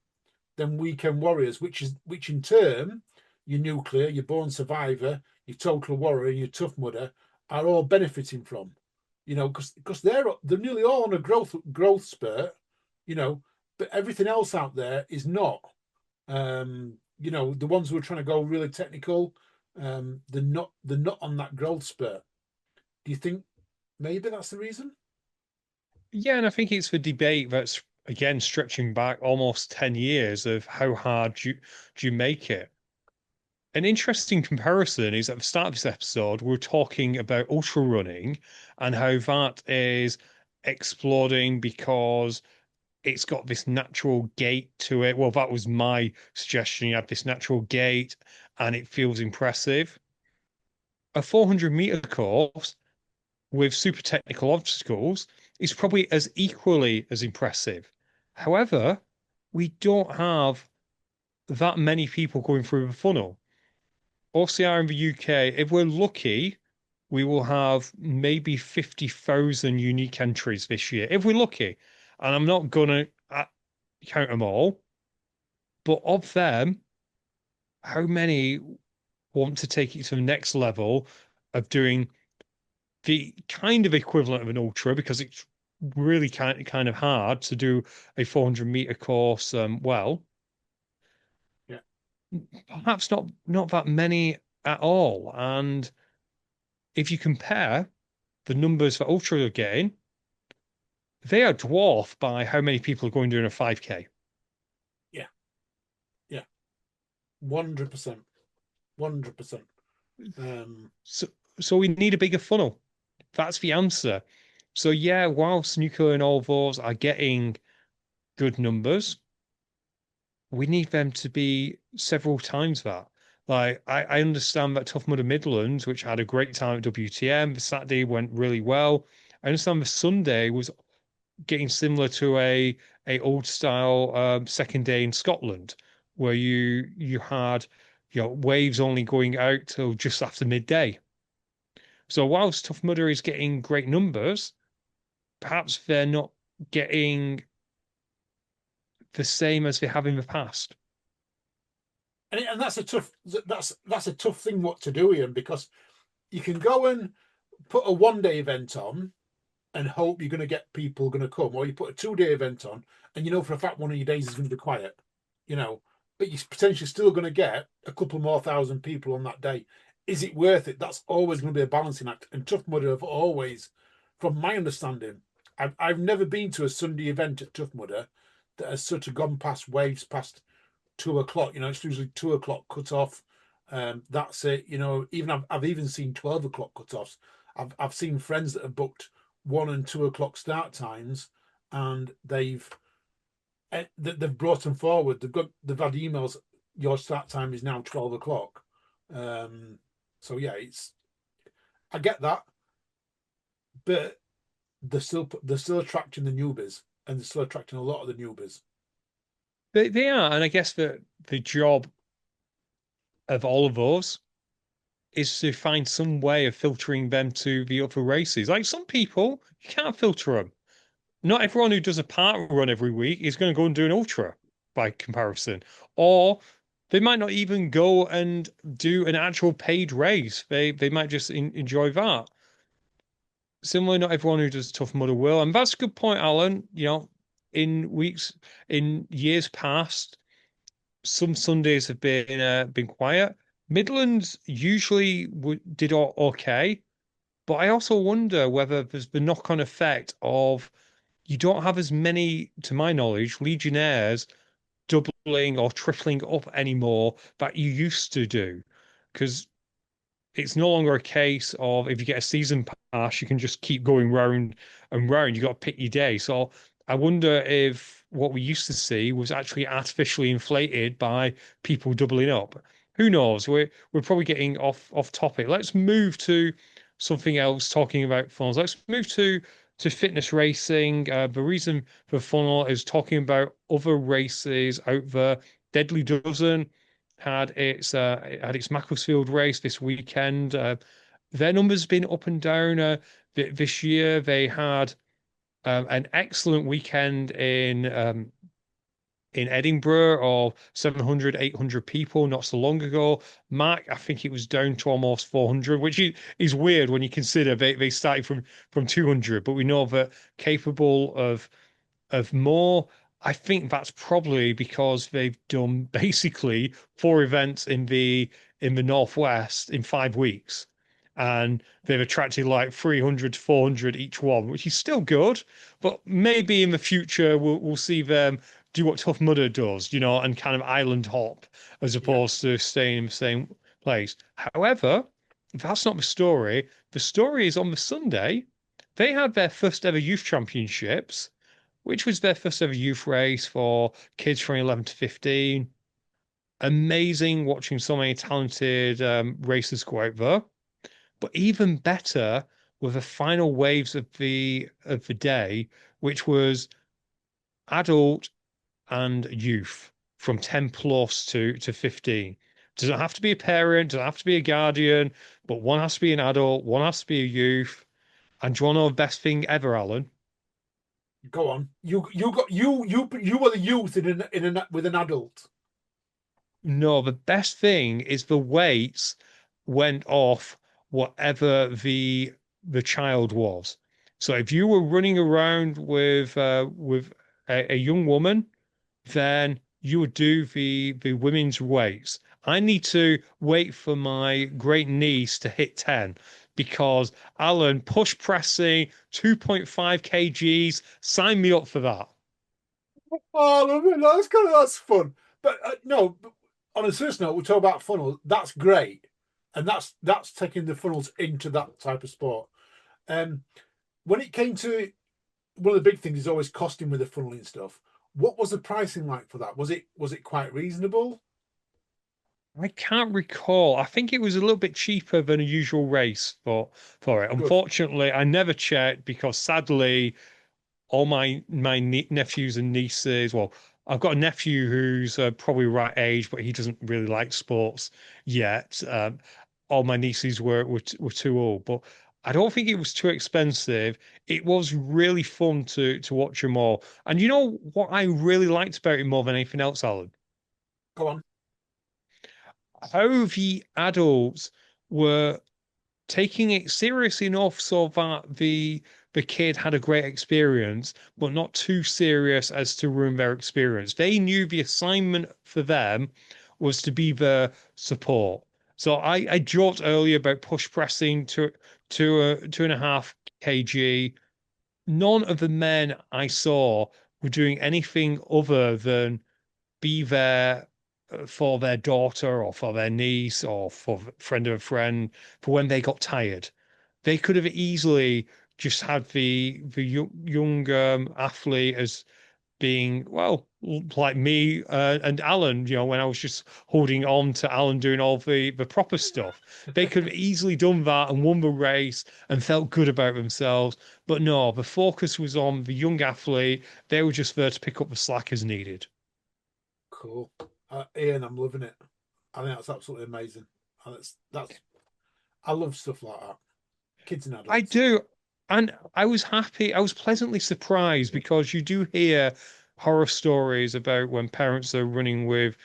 them weekend warriors, which in turn, your nuclear, your born survivor, your total warrior, your tough mudder are all benefiting from, because they're nearly all on a growth spurt, but everything else out there is not. The ones who are trying to go really technical, they're not on that growth spurt. Do you think maybe that's the reason? Yeah, and I think it's the debate that's again stretching back almost 10 years of how hard do you make it. An interesting comparison is at the start of this episode, we're talking about ultra running and how that is exploding because it's got this natural gait to it. Well, that was my suggestion. You have this natural gait and it feels impressive. A 400-meter course with super technical obstacles is probably as equally as impressive. However, we don't have that many people going through the funnel. OCR in the UK, if we're lucky, we will have maybe 50,000 unique entries this year, if we're lucky. And I'm not going to count them all, but of them, how many want to take it to the next level of doing the kind of equivalent of an ultra because it's really kind of hard to do a 400-meter course well. Yeah. Perhaps not that many at all. And if you compare the numbers that ultra are getting, they are dwarfed by how many people are going doing a 5K. Yeah. Yeah. 100%. 100%. So we need a bigger funnel. That's the answer. So yeah, whilst nuclear and all those are getting good numbers, we need them to be several times that. Like I understand that Tough Mudder Midlands, which had a great time at WTM, the Saturday went really well. I understand the Sunday was getting similar to a old style second day in Scotland, where you had waves only going out till just after midday. So whilst Tough Mudder is getting great numbers, perhaps they're not getting the same as they have in the past. And that's a tough thing what to do, Ian, because you can go and put a 1-day event on and hope you're going to get people going to come, or you put a 2-day event on and for a fact one of your days is going to be quiet, but you're potentially still going to get a couple more thousand people on that day. Is it worth it? That's always going to be a balancing act. And Tough Mudder have always, from my understanding, I've never been to a Sunday event at Tough Mudder that has sort of gone past waves past 2 o'clock. It's usually 2 o'clock cut off. That's it. Even I've even seen 12 o'clock cut offs. I've seen friends that have booked 1 and 2 o'clock start times, and they've brought them forward. They've had emails. Your start time is now 12 o'clock. So yeah, I get that, but they're still attracting the newbies, and they're still attracting a lot of the newbies. They are, and I guess the job of all of us is to find some way of filtering them to the other races. Like some people, you can't filter them. Not everyone who does a park run every week is going to go and do an ultra by comparison. Or they might not even go and do an actual paid race. They might just enjoy that. Similarly, not everyone who does Tough Mudder will. And that's a good point, Alan. In years past, some Sundays have been quiet. Midlands usually did okay, but I also wonder whether there's the knock-on effect of you don't have as many, to my knowledge, Legionnaires doubling or tripling up anymore that you used to do, because it's no longer a case of if you get a season pass, you can just keep going round and round. You got to pick your day. So I wonder if what we used to see was actually artificially inflated by people doubling up. Who knows? We're probably getting off topic. Let's move to something else. Talking about funnels. Let's move to fitness racing. The reason for funnel is talking about other races out there. Deadly Dozen had its Macclesfield race this weekend. Their numbers been up and down this year. They had an excellent weekend in Edinburgh of 700, 800 people not so long ago. Mark, I think it was down to almost 400, which is weird when you consider they started from 200, but we know that capable of of more. I think that's probably because they've done basically 4 events in the Northwest in 5 weeks. And they've attracted like 300 to 400 each one, which is still good. But maybe in the future we'll see them do what Tough Mudder does, and kind of island hop as Yeah. opposed to staying in the same place. However, that's not the story. The story is on the Sunday. They had their first ever youth championships, which was their first ever youth race for kids from 11 to 15. Amazing watching so many talented racers go out there. But even better were the final waves of the day, which was adult and youth from 10 plus to 15. Doesn't have to be a parent, doesn't have to be a guardian, but one has to be an adult, one has to be a youth. And do you want to know the best thing ever, Alan? Go on. You were the youth with an adult. No, the best thing is the weights went off whatever the child was. So if you were running around with a young woman, then you would do the women's weights. I need to wait for my great niece to hit 10 because Alan push pressing 2.5 kgs, sign me up for that. Oh, I love it. That's fun. But no, but on a serious note, we talk about funnels. That's great, and that's taking the funnels into that type of sport. Um, when it came to one of the big things is always costing with the funneling stuff. What was the pricing like for that? Was it quite reasonable? I can't recall. I think it was a little bit cheaper than a usual race for it. Good. Unfortunately, I never checked because sadly all my nephews and nieces. Well, I've got a nephew who's probably right age, but he doesn't really like sports yet. All my nieces were too old, but I don't think it was too expensive. It was really fun to watch them all. And you know what I really liked about it more than anything else, Alan? Go on. How the adults were taking it seriously enough so that the kid had a great experience, but not too serious as to ruin their experience. They knew the assignment for them was to be the support. So I joked earlier about push pressing to a 2.5 kg. None of the men I saw were doing anything other than be there for their daughter or for their niece or for a friend of a friend for when they got tired. They could have easily just had the young athlete as being, well, like me and Alan, when I was just holding on to Alan doing all the proper stuff. They could have easily done that and won the race and felt good about themselves. But no, the focus was on the young athlete. They were just there to pick up the slack as needed. Cool. Ian, I'm loving it. I think that's absolutely amazing. And that's I love stuff like that. Kids and I adults. do. And I was happy. I was pleasantly surprised because you do hear horror stories about when parents are running with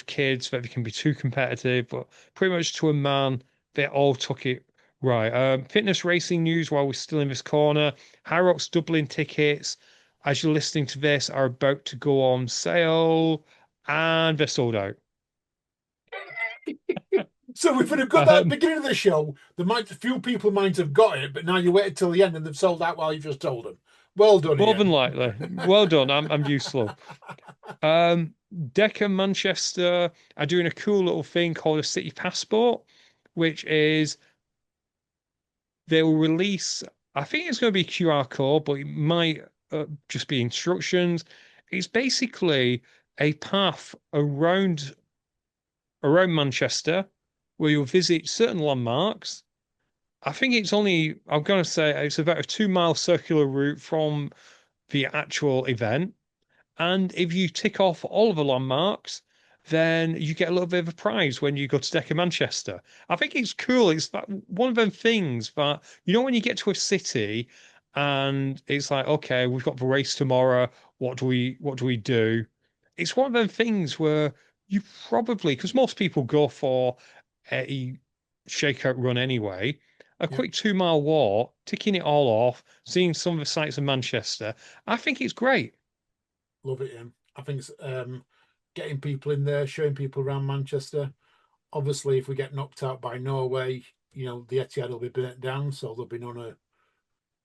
kids that they can be too competitive, but pretty much to a man, they all took it right. Fitness racing news while we're still in this corner. High Rocks Dublin tickets, as you're listening to this, are about to go on sale and they're sold out. So if we'd have got that at the Um, beginning of the show, a few people might have got it, but now you waited till the end and they've sold out while you just told them. Well done, More than Ian. likely. Well done. I'm useful. Decca Manchester are doing a cool little thing called a City Passport, which is they will release, I think it's going to be a QR code, but it might just be instructions. It's basically a path around Manchester where you'll visit certain landmarks. I think I'm going to say it's about a 2 mile circular route from the actual event. And if you tick off all of the landmarks, then you get a little bit of a prize when you go to Decca Manchester. I think it's cool. It's that one of them things that, when you get to a city and it's like, okay, we've got the race tomorrow. What do we do? It's one of them things where you probably, because most people go for a shakeout run anyway, a Yep. quick 2 mile walk, ticking it all off, seeing some of the sights of Manchester. I think it's great. Love it, Ian. I think it's getting people in there, showing people around Manchester. Obviously, if we get knocked out by Norway, the Etihad will be burnt down, so there'll be none.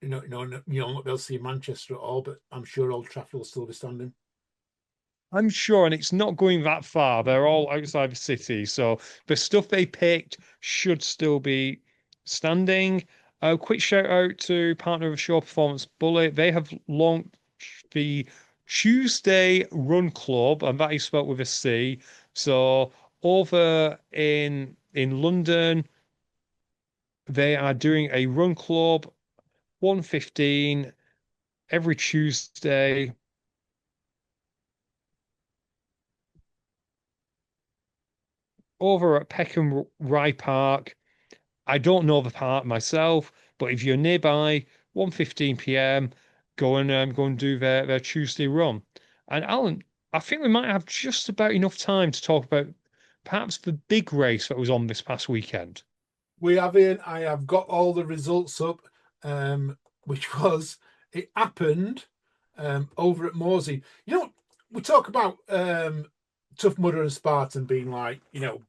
You'll not be able to see Manchester at all. But I'm sure Old Trafford will still be standing. I'm sure, and it's not going that far. They're all outside the city, so the stuff they picked should still be standing. A quick shout out to partner of the show, Performance Bullet. They have launched the Tuesday Run Club, and that is spelled with a C. So over in London, they are doing a run club 1:15 every Tuesday. Over at Peckham Rye Park. I don't know the park myself, but if you're nearby, 1:15 p.m., go and do their Tuesday run. And Alan, I think we might have just about enough time to talk about perhaps the big race that was on this past weekend. We have in. I have got all the results up, which was it happened over at Morzine. We talk about Tough Mudder and Spartan being like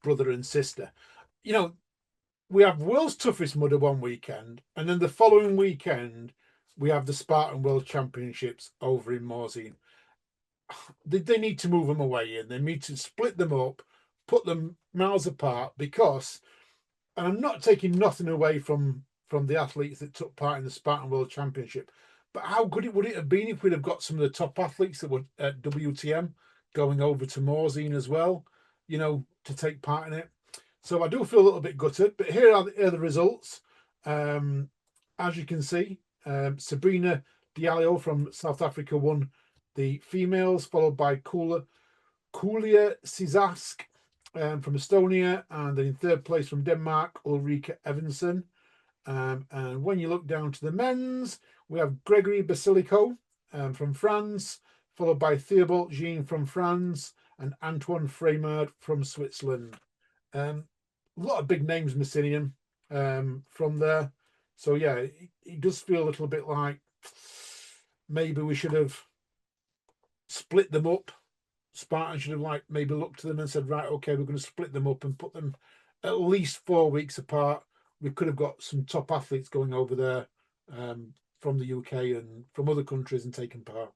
brother and sister. We have World's Toughest Mudder one weekend, and then the following weekend we have the Spartan World Championships over in Morzine. They need to move them away, and they need to split them up, put them miles apart, because, and I'm not taking nothing away from the athletes that took part in the Spartan World Championship, but how good would it have been if we'd have got some of the top athletes that were at WTM going over to Morzine as well, to take part in it. So I do feel a little bit gutted, but here are the results. As you can see, Sabrina Diallo from South Africa won the females, followed by Kulia Sisask from Estonia, and then in third place from Denmark, Ulrika Evanson. And when you look down to the men's, we have Gregory Basilico from France, followed by Theobald Jean from France, and Antoine Fremard from Switzerland. A lot of big names missing him from there. So yeah, it does feel a little bit like maybe we should have split them up. Spartan should have maybe looked to them and said, right, okay, we're going to split them up and put them at least 4 weeks apart. We could have got some top athletes going over there from the UK and from other countries and taking part.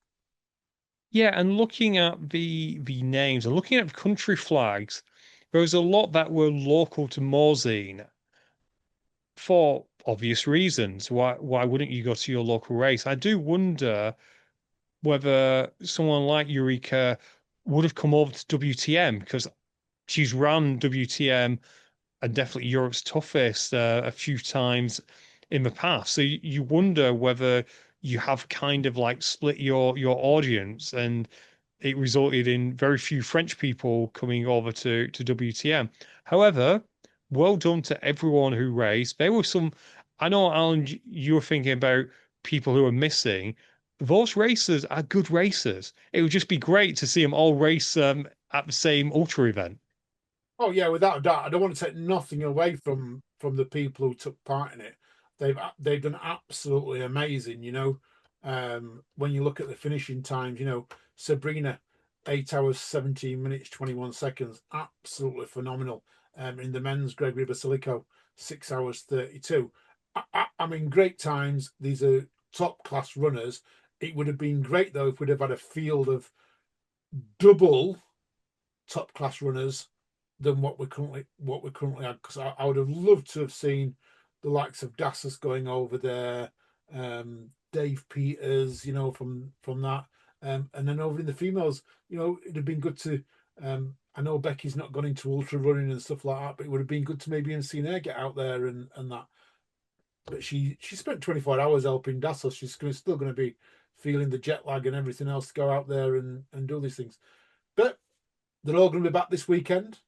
Yeah, and looking at the names and looking at country flags, there was a lot that were local to Morzine for obvious reasons. Why wouldn't you go to your local race? I do wonder whether someone like Eureka would have come over to WTM, because she's run WTM and definitely Europe's toughest a few times in the past. So you wonder whether you have kind of like split your audience, and it resulted in very few French people coming over to WTM. However, well done to everyone who raced. There were some, I know, Alan, you were thinking about people who are missing. Those racers are good racers. It would just be great to see them all race at the same ultra event. Oh yeah, without a doubt. I don't want to take nothing away from the people who took part in it. They've done absolutely amazing. When you look at the finishing times, Sabrina, 8 hours 17 minutes 21 seconds, absolutely phenomenal. In the men's, Gregory Basilico, 6 hours 32. I mean, great times. These are top class runners. It would have been great though if we'd have had a field of double top class runners than what we currently had, because I would have loved to have seen the likes of Dassus going over there, Dave Peters, from that, and then over in the females, it'd have been good to. I know Becky's not gone into ultra running and stuff like that, but it would have been good to maybe have seen her get out there and that. But she spent 24 hours helping Dassus. She's still going to be feeling the jet lag and everything else to go out there and do these things. But they're all going to be back this weekend.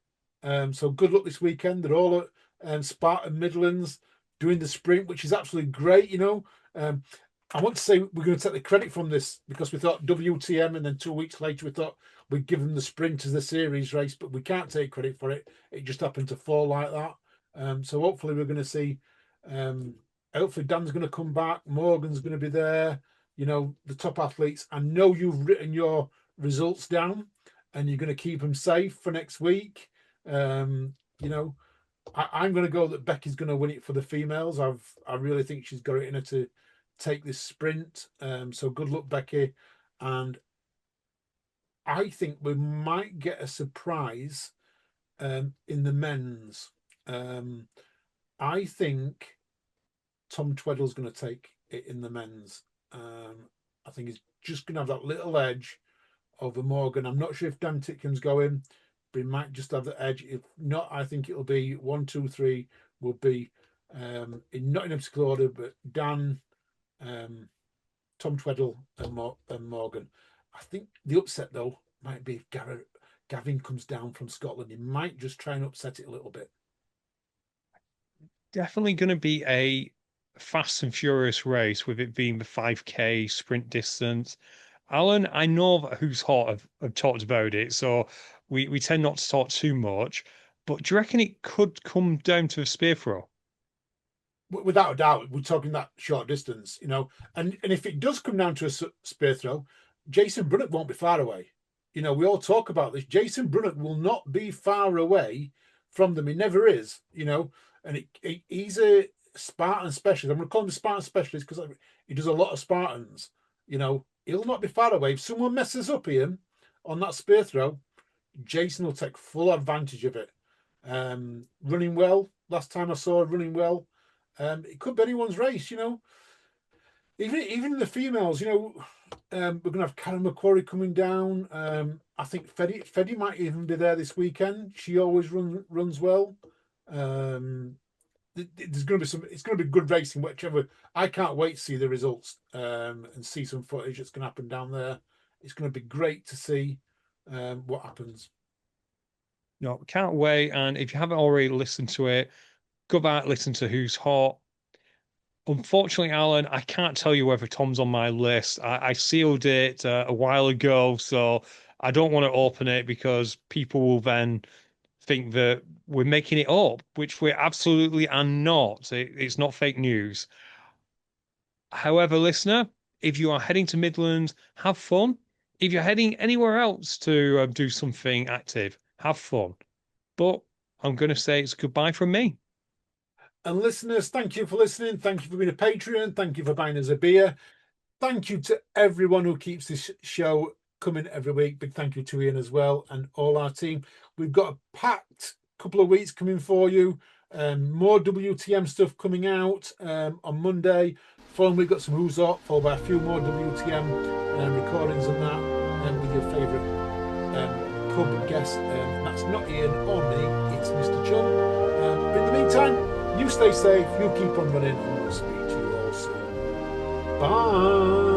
So good luck this weekend. They're all at Spartan Midlands doing the sprint, which is absolutely great. I want to say we're going to take the credit from this, because we thought WTM, and then 2 weeks later we thought we'd give them the sprint as the series race, but we can't take credit for it. It just happened to fall like that. So hopefully we're going to see. Hopefully Dan's going to come back. Morgan's going to be there. The top athletes. I know you've written your results down, and you're going to keep them safe for next week. You know, I'm going to go that Becky's going to win it for the females. I really think she's got it in her to take this sprint. So good luck, Becky. And I think we might get a surprise in the men's. I think Tom Tweddle's going to take it in the men's. I think he's just going to have that little edge over Morgan. I'm not sure if Dan Titkin's going, but he might just have the edge. If not, I think it'll be 1, 2, 3 will be in not in particular order, but Dan, Tom Tweddle, and Morgan. I think the upset though might be if Gavin comes down from Scotland. He might just try and upset it a little bit. Definitely going to be a fast and furious race, with it being the 5K sprint distance. Alan, I know that Who's Hot have talked about it, so we tend not to talk too much. But do you reckon it could come down to a spear throw? Without a doubt, we're talking that short distance, you know. And if it does come down to a spear throw, Jason Brunnett won't be far away. You know, we all talk about this. Jason Brunnett will not be far away from them. He never is, you know. And he's a Spartan specialist. I'm going to call him a Spartan specialist because he does a lot of Spartans. You know, he'll not be far away. If someone messes up him on that spear throw, Jason will take full advantage of it. Running well. Last time I saw running well. It could be anyone's race, you know. Even the females, you know, we're going to have Karen McQuarrie coming down. I think Fedi might even be there this weekend. She always runs well. There's going to be it's going to be good racing, whichever. I can't wait to see the results and see some footage that's going to happen down there. It's going to be great to see what happens. No, can't wait. And if you haven't already listened to it, go back, listen to Who's Hot. Unfortunately, Alan, I can't tell you whether Tom's on my list. I sealed it a while ago, so I don't want to open it because people will then think that we're making it up, which we absolutely are not. It's not fake news. However, listener, if you are heading to Midlands, have fun. If you're heading anywhere else to do something active, have fun. But I'm going to say it's goodbye from me. And listeners, thank you for listening. Thank you for being a Patreon. Thank you for buying us a beer. Thank you to everyone who keeps this show coming every week. Big thank you to Ian as well and all our team. We've got a packed couple of weeks coming for you. More WTM stuff coming out on Monday. Following, we've got some Who's Hot, followed by a few more WTM recordings and that, and with your favourite pub guest. That's not Ian or me, it's Mr. Chum. But in the meantime, you stay safe, you keep on running, and we'll speak to you all soon. Bye.